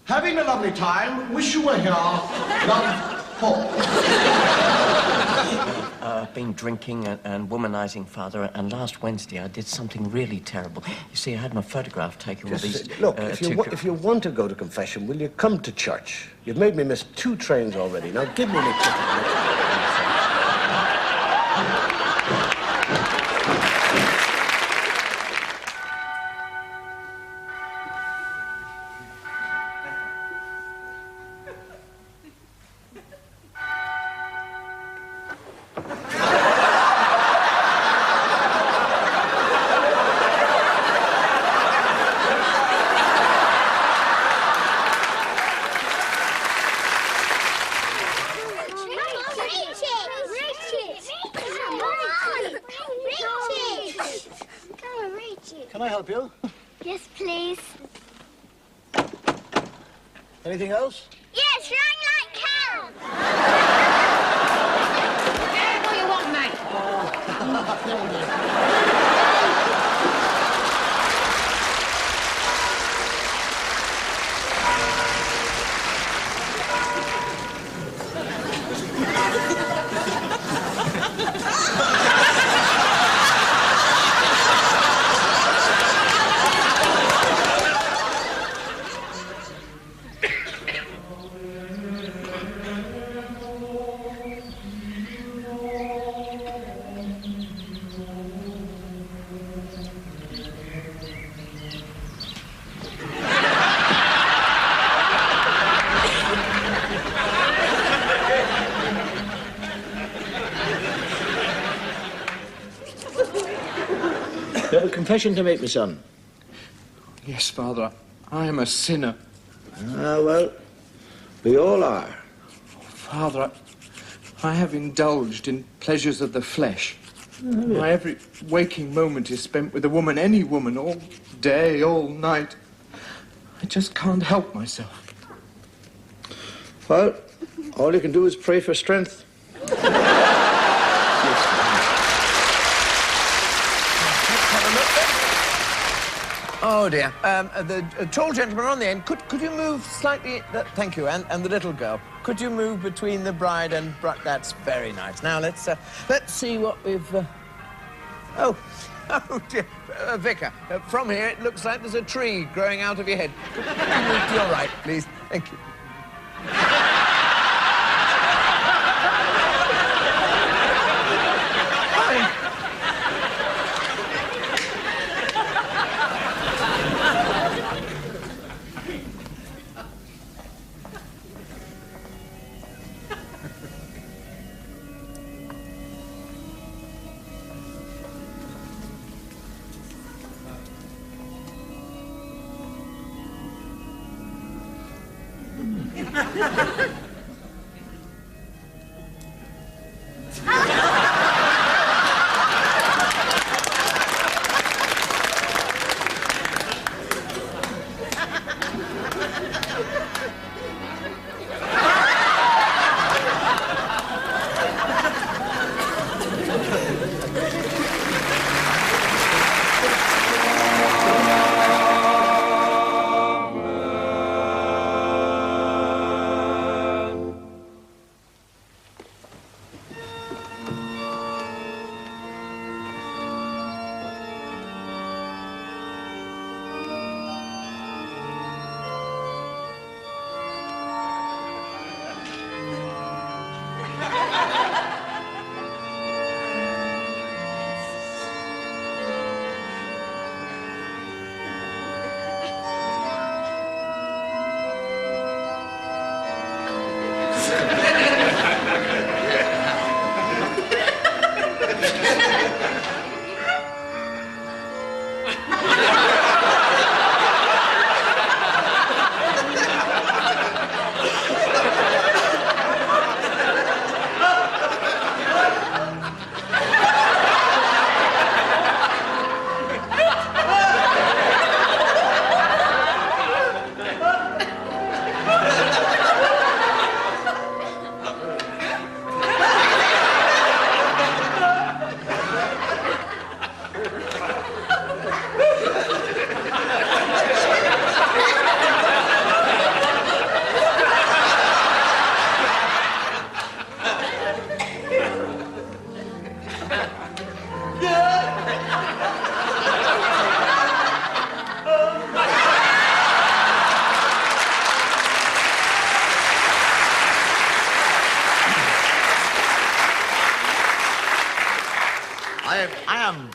Having a lovely time, wish you were here, love, Paul. I've been drinking and womanizing, Father, and last Wednesday I did something really terrible. You see, I had my photograph taken with these... Look, if you want to go to confession, will you come to church? You've made me miss 2 trains already. Now give me the ticket. help you? Yes, please. Anything else? Yes, Limelight Cow. What do you want, mate? You have a confession to make, my son. Yes, Father. I am a sinner. Ah, well, we all are. Father, I have indulged in pleasures of the flesh. My every waking moment is spent with a woman, any woman, all day, all night. I just can't help myself. Well, all you can do is pray for strength. Oh, dear. The tall gentleman on the end, could you move slightly... thank you, and the little girl. Could you move between the bride and... That's very nice. Now, let's see what we've... Oh, dear. Vicar, from here, it looks like there's a tree growing out of your head. Could you move to your right, please? Thank you.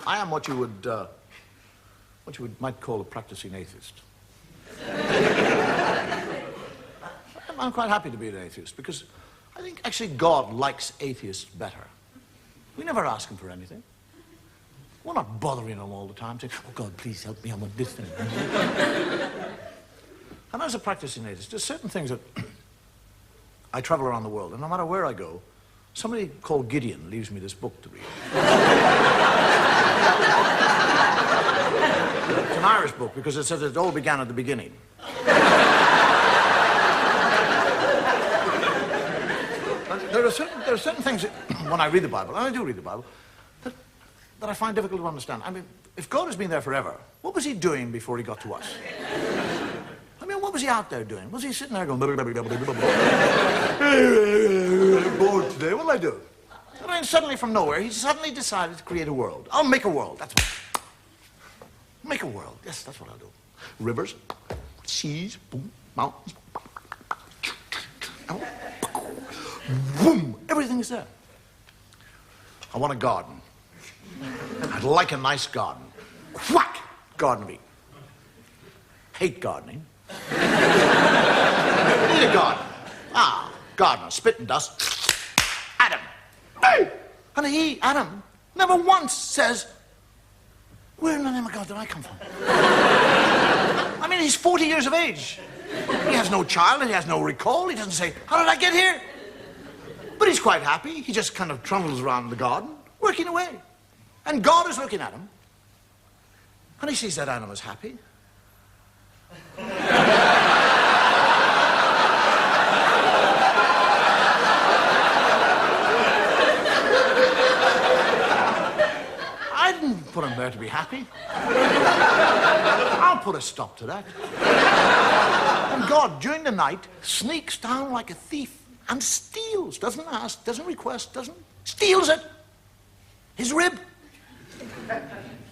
I am what you might call a practicing atheist. I'm quite happy to be an atheist because I think actually God likes atheists better. We never ask him for anything. We're not bothering him all the time saying, oh God, please help me, I want this thing. And as a practicing atheist, there's certain things that I travel around the world, and no matter where I go, somebody called Gideon leaves me this book to read. an Irish book because it says it all began at the beginning. There are certain things that, when I read the Bible, and I do read the Bible, that I find difficult to understand. I mean, if God has been there forever, what was he doing before he got to us? I mean, what was he out there doing? Was he sitting there going, bored today, what'll I do? And then suddenly from nowhere, he suddenly decided to create a world. I'll make a world, that's what. Make a world, yes, that's what I'll do. Rivers, seas, boom, mountains, boom, everything is there. I want a garden. I'd like a nice garden. Whack! Gardening. Hate gardening. Need a garden. Ah, gardener, spit and dust. Adam. Hey! And he, Adam, never once says, where in the name of God did I come from? I mean, he's 40 years of age. He has no child, he has no recall. He doesn't say, how did I get here? But he's quite happy. He just kind of trundles around the garden, working away. And God is looking at him. And he sees that Adam is happy. I didn't put him there to be happy. I'll put a stop to that. And God, during the night, sneaks down like a thief and steals, doesn't ask, doesn't request, steals it. His rib.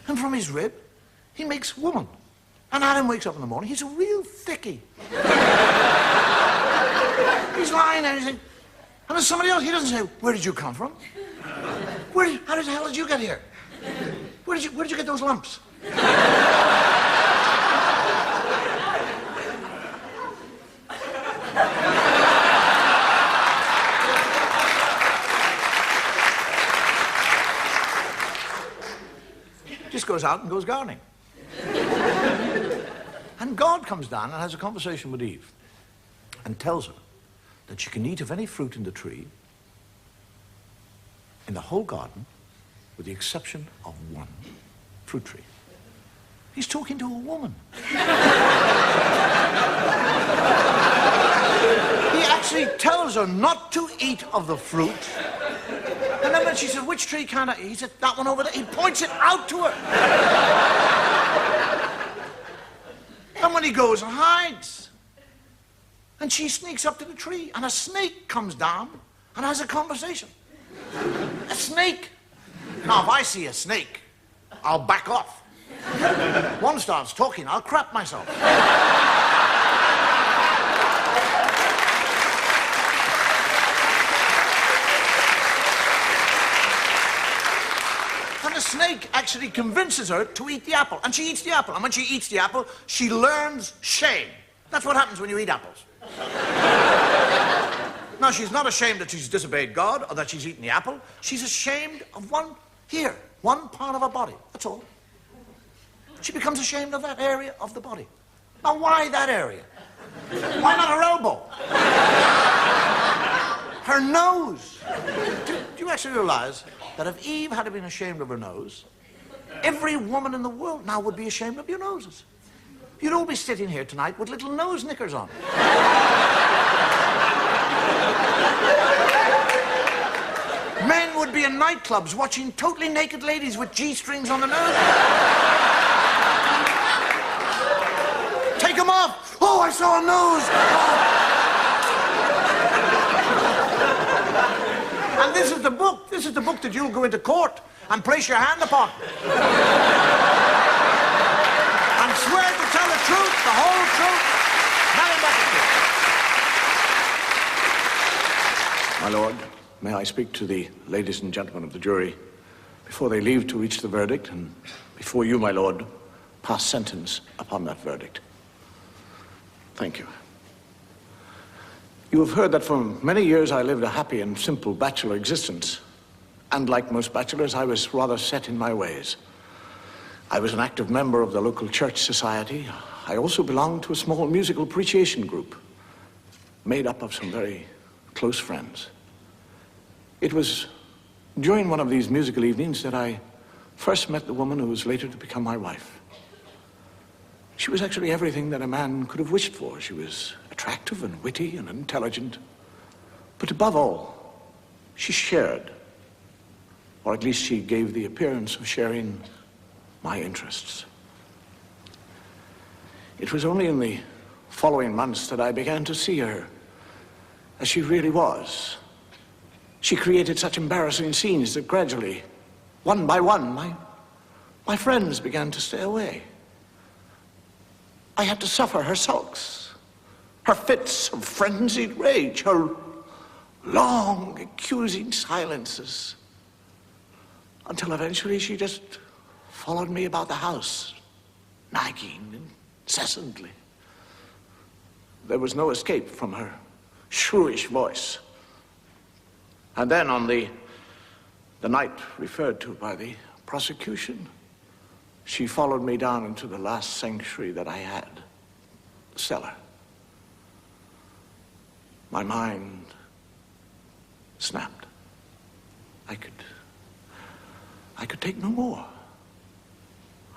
And from his rib, he makes woman. And Adam wakes up in the morning, he's a real thickie. He's lying there, and there's somebody else, he doesn't say, where did you come from? How the hell did you get here? Where did you get those lumps? Just goes out and goes gardening. And God comes down and has a conversation with Eve and tells her that she can eat of any fruit in the tree in the whole garden with the exception of one fruit tree. He's talking to a woman. He actually tells her not to eat of the fruit. And then when she said, which tree can't I eat? He said, that one over there. He points it out to her. And when he goes and hides, and she sneaks up to the tree, and a snake comes down and has a conversation. A snake. Now, if I see a snake, I'll back off. One starts talking, I'll crap myself. And the snake actually convinces her to eat the apple, and she eats the apple. And when she eats the apple, she learns shame. That's what happens when you eat apples. Now, she's not ashamed that she's disobeyed God or that she's eaten the apple. She's ashamed of one part of her body. That's all. She becomes ashamed of that area of the body. Now, why that area? Why not her elbow? Her nose. Do you actually realize that if Eve had been ashamed of her nose, every woman in the world now would be ashamed of your noses? You'd all be sitting here tonight with little nose knickers on. Men would be in nightclubs watching totally naked ladies with G-strings on the nose. Take them off. Oh, I saw a nose. Oh. And this is the book. This is the book that you'll go into court and place your hand upon. And swear to tell the truth, the whole truth, nothing but the truth. My lord, may I speak to the ladies and gentlemen of the jury before they leave to reach the verdict, and before you, my lord, pass sentence upon that verdict. Thank you. You have heard that for many years I lived a happy and simple bachelor existence. And like most bachelors, I was rather set in my ways. I was an active member of the local church society. I also belonged to a small musical appreciation group made up of some very close friends. It was during one of these musical evenings that I first met the woman who was later to become my wife. She was actually everything that a man could have wished for. She was attractive and witty and intelligent. But above all, she shared, or at least she gave the appearance of sharing, my interests. It was only in the following months that I began to see her as she really was. She created such embarrassing scenes that gradually, one by one, my friends began to stay away. I had to suffer her sulks, her fits of frenzied rage, her long, accusing silences, until eventually she just followed me about the house, nagging incessantly. There was no escape from her shrewish voice. And then on the night referred to by the prosecution, she followed me down into the last sanctuary that I had, the cellar. My mind snapped. I could take no more.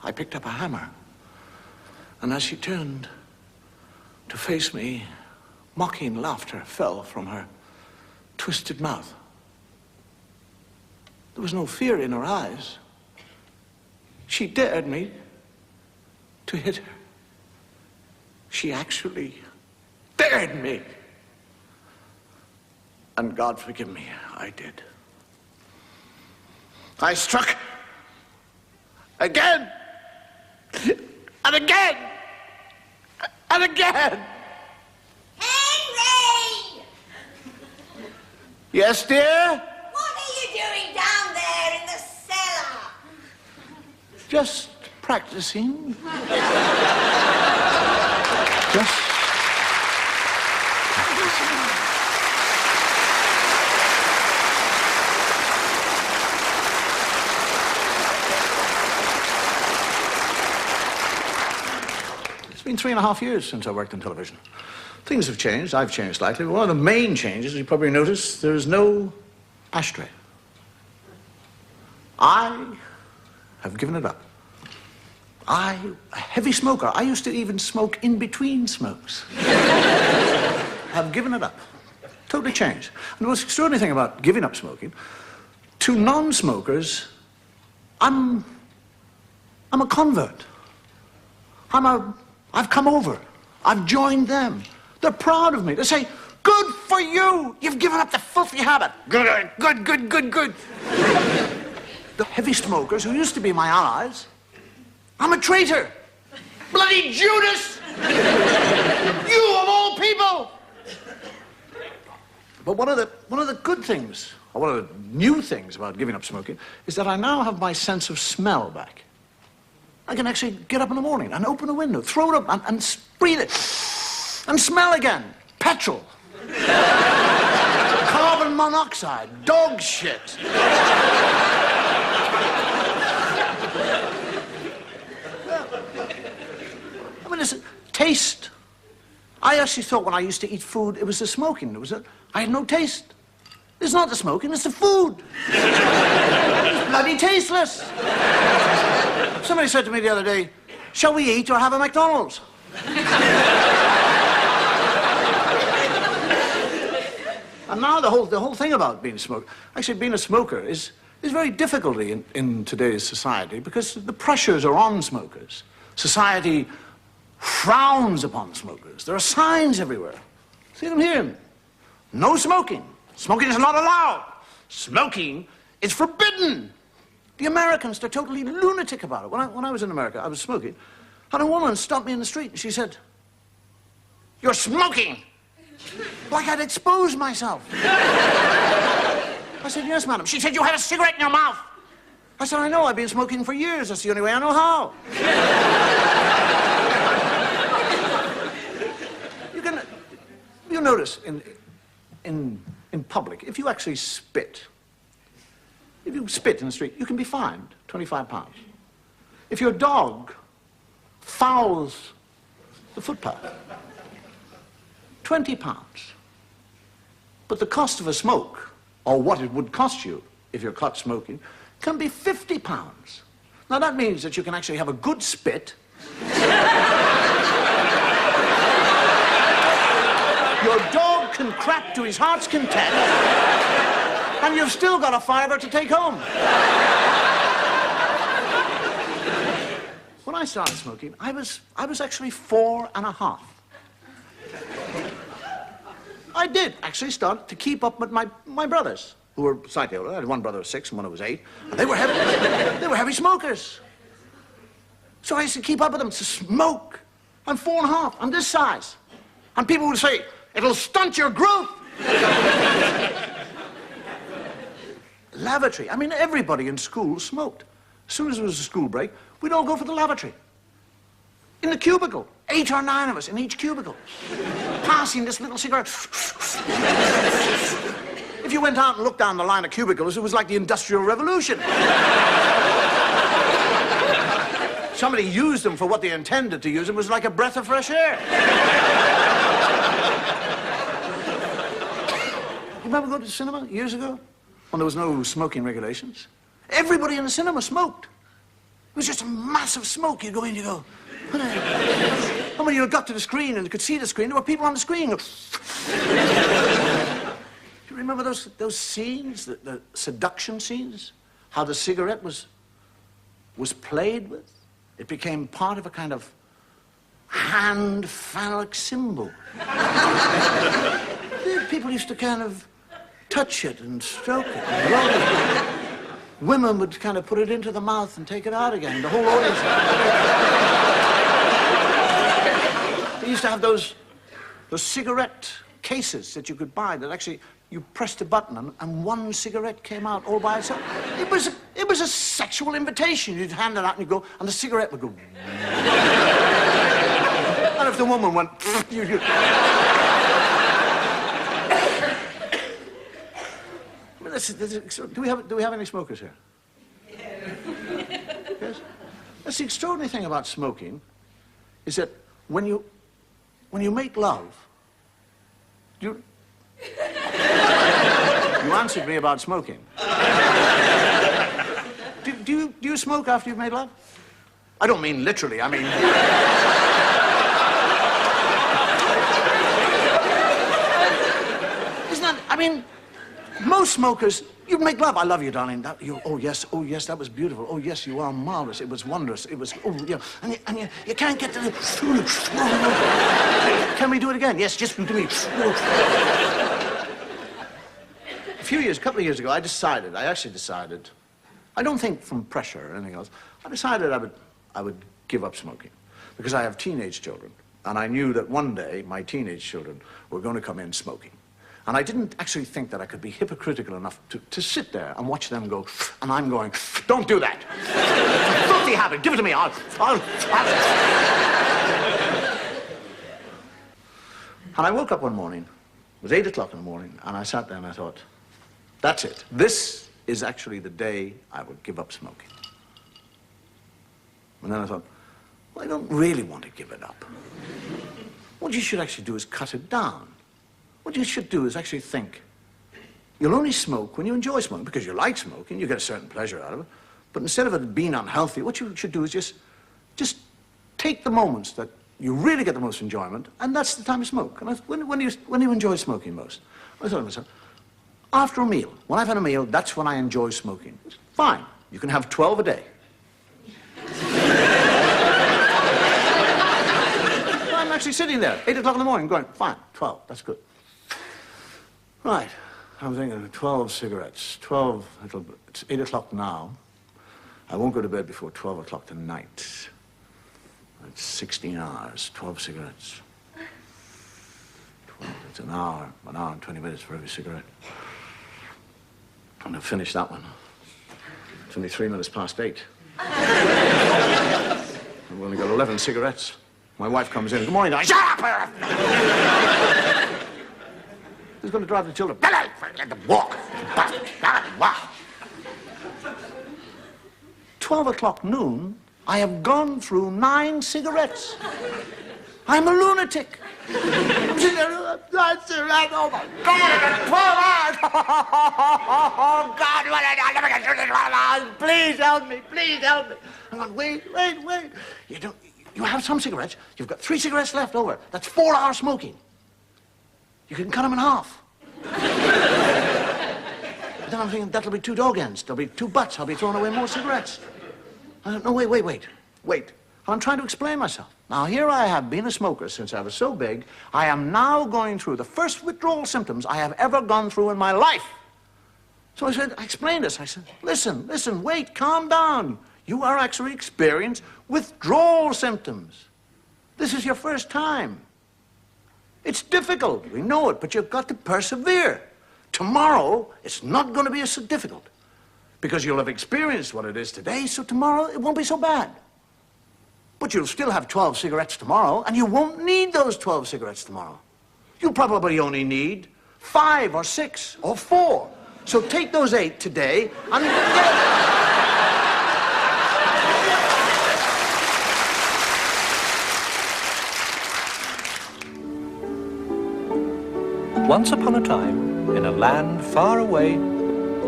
I picked up a hammer, and as she turned to face me, mocking laughter fell from her twisted mouth. There was no fear in her eyes. She dared me to hit her. She actually dared me. And God forgive me, I did. I struck again, and again, and again. Henry! Yes, dear? What are you doing down there in the cellar? Just practicing. Just practicing. It's been 3.5 years since I worked in television. Things have changed. I've changed slightly. One of the main changes, you probably noticed, there is no ashtray. I have given it up. A heavy smoker. I used to even smoke in between smokes. Have given it up. Totally changed. And the most extraordinary thing about giving up smoking, to non-smokers, I'm a convert. I've come over. I've joined them. They're proud of me. They say, good for you. You've given up the filthy habit. Good, good, good, good, good. The heavy smokers who used to be my allies, I'm a traitor. Bloody Judas! You of all people! But one of the good things, or one of the new things about giving up smoking, is that I now have my sense of smell back. I can actually get up in the morning and open a window, throw it up and breathe it, and smell again. Petrol. Carbon monoxide. Dog shit. I mean, it's taste. I actually thought when I used to eat food, it was the smoking. I had no taste. It's not the smoking, it's the food. It's bloody tasteless. Somebody said to me the other day, shall we eat or have a McDonald's? And now the whole thing about being a smoker, actually being a smoker is very difficult in today's society because the pressures are on smokers. Society frowns upon smokers. There are signs everywhere. See them here. No smoking. Smoking is not allowed. Smoking is forbidden. The Americans, they're totally lunatic about it. When I was in America, I was smoking, and a woman stopped me in the street, and she said, "You're smoking!" Like I'd exposed myself. I said, "Yes, madam." She said, "You had a cigarette in your mouth." I said, "I know, I've been smoking for years. That's the only way I know how." You notice in public, if you actually spit, if you spit in the street, you can be fined £25. If your dog fouls the footpath, £20. But the cost of a smoke, or what it would cost you if you're caught smoking, can be £50. Now that means that you can actually have a good spit Your dog can crap to his heart's content, and you've still got a fiver to take home. When I started smoking, I was actually 4.5. I did actually start to keep up with my brothers, who were slightly older. I had one brother who was 6 and one who was 8, and they were heavy smokers. So I used to keep up with them to smoke. I'm 4.5. I'm this size. And people would say, it'll stunt your growth. Lavatory. I mean, everybody in school smoked. As soon as there was a school break, we'd all go for the lavatory. In the cubicle. 8 or 9 of us in each cubicle. Passing this little cigarette. If you went out and looked down the line of cubicles, it was like the Industrial Revolution. Somebody used them for what they intended to use them. It was like a breath of fresh air. You remember going to the cinema years ago when there was no smoking regulations? Everybody in the cinema smoked. It was just a massive smoke. You'd go in, you go, and when you got to the screen and you could see the screen, there were people on the screen. Do you remember those scenes, the seduction scenes? How the cigarette was played with? It became part of a kind of hand phallic symbol. People used to kind of touch it and stroke it and roll it. Women would kind of put it into the mouth and take it out again. The whole audience. They used to have those cigarette cases that you could buy that actually you pressed a button and one cigarette came out all by itself. It was a sexual invitation. You'd hand it out and you'd go, and the cigarette would go. And if the woman went, you. Do we have any smokers here? Yes? That's the extraordinary thing about smoking, is that when you make love, you answered me about smoking. Do you smoke after you've made love? I don't mean literally, I mean... Isn't that, I mean, most smokers, you make love. I love you, darling. Oh, yes, that was beautiful. Oh, yes, you are marvelous. It was wondrous. It was, oh, yeah. And you can't get to the... Can we do it again? Yes, just do me. A couple of years ago, I actually decided, I don't think from pressure or anything else, I decided I would give up smoking because I have teenage children. And I knew that one day my teenage children were going to come in smoking. And I didn't actually think that I could be hypocritical enough to sit there and watch them go, and I'm going, don't do that. Filthy habit, give it to me. And I woke up one morning, it was 8 o'clock in the morning, and I sat there and I thought, that's it. This is actually the day I would give up smoking. And then I thought, well, I don't really want to give it up. What you should actually do is cut it down. What you should do is actually think, you'll only smoke when you enjoy smoking, because you like smoking, you get a certain pleasure out of it. But instead of it being unhealthy, what you should do is just take the moments that you really get the most enjoyment, and that's the time you smoke. And when you enjoy smoking most? I thought to myself, after a meal, when I've had a meal, that's when I enjoy smoking. Fine, you can have 12 a day. I'm actually sitting there, 8 o'clock in the morning, going, fine, 12, that's good. Right, I'm thinking 12 cigarettes, it's 8 o'clock now. I won't go to bed before 12 o'clock tonight. It's 16 hours, 12 cigarettes. 12, it's an hour and 20 minutes for every cigarette. And I've finished that one. It's only 3 minutes past 8. I've only got 11 cigarettes. My wife comes in, good morning, I shut up! Who's going to drive the children? Let them walk. 12 o'clock noon, I have gone through 9 cigarettes. I'm a lunatic. I'm sitting there, 9 cigarettes, oh my God, 12 hours. Oh God, what did I never get through this 12 hours? Please help me, please help me. I'm going, wait. You have some cigarettes, you've got 3 cigarettes left over. That's 4 hours smoking. You can cut them in half. But then I'm thinking, that'll be 2 dog ends. There'll be 2 butts. I'll be throwing away more cigarettes. I don't know, wait. I'm trying to explain myself. Now, here I have been a smoker since I was so big. I am now going through the first withdrawal symptoms I have ever gone through in my life. So I explained this. I said, listen, wait, calm down. You are actually experiencing withdrawal symptoms. This is your first time. It's difficult, we know it, but you've got to persevere. Tomorrow, it's not going to be so difficult because you'll have experienced what it is today, so tomorrow it won't be so bad. But you'll still have 12 cigarettes tomorrow, and you won't need those 12 cigarettes tomorrow. You'll probably only need 5 or 6 or 4. So take those 8 today and Once upon a time, in a land far away,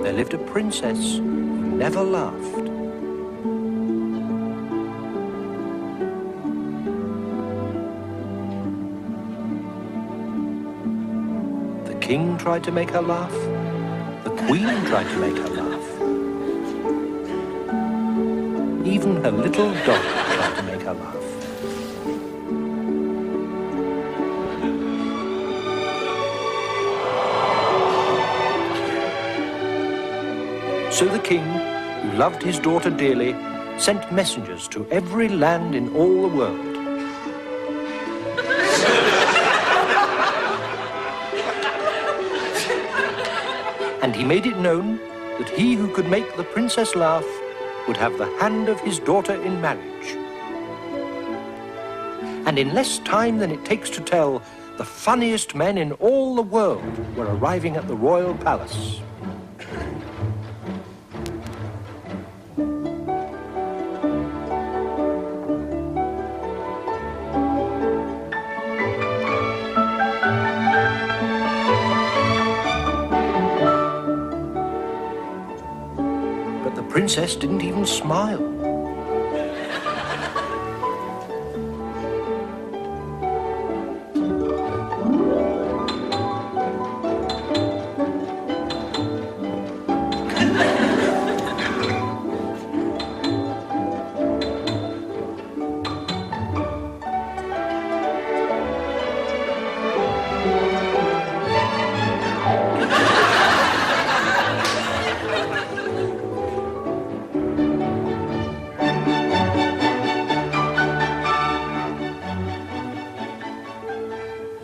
there lived a princess who never laughed. The king tried to make her laugh. The queen tried to make her laugh. Even her little dog tried to make her laugh. So the king, who loved his daughter dearly, sent messengers to every land in all the world. And he made it known that he who could make the princess laugh would have the hand of his daughter in marriage. And in less time than it takes to tell, the funniest men in all the world were arriving at the royal palace. The princess didn't even smile.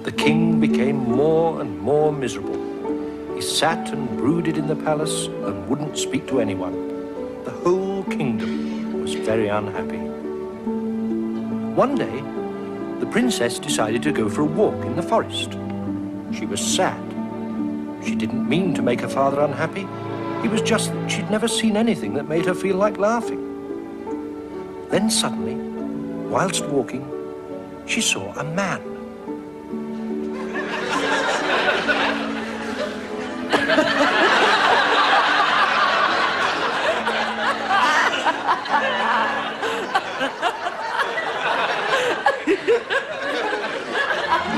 The king became more and more miserable. He sat and brooded in the palace and wouldn't speak to anyone. The whole kingdom was very unhappy. One day, the princess decided to go for a walk in the forest. She was sad. She didn't mean to make her father unhappy. It was just that she'd never seen anything that made her feel like laughing. Then suddenly, whilst walking, she saw a man.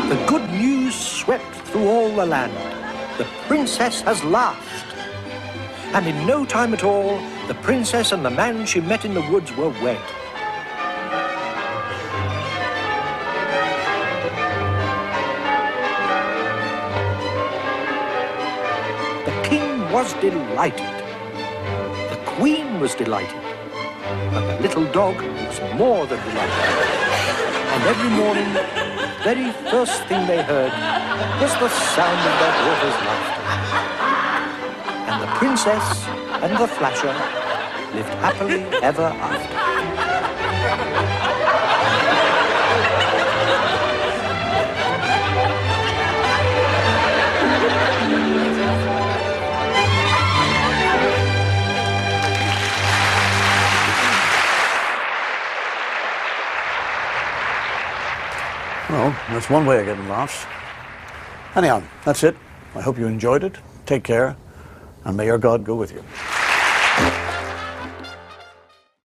The good news swept through all the land. The princess has laughed. And in no time at all, the princess and the man she met in the woods were wed. The king was delighted. The queen was delighted. But the little dog was more than delighted. And every morning, the very first thing they heard was the sound of their daughter's laughter. And the princess and the flasher lived happily ever after. Well, that's one way of getting laughs. Anyhow, that's it. I hope you enjoyed it. Take care, and may your God go with you.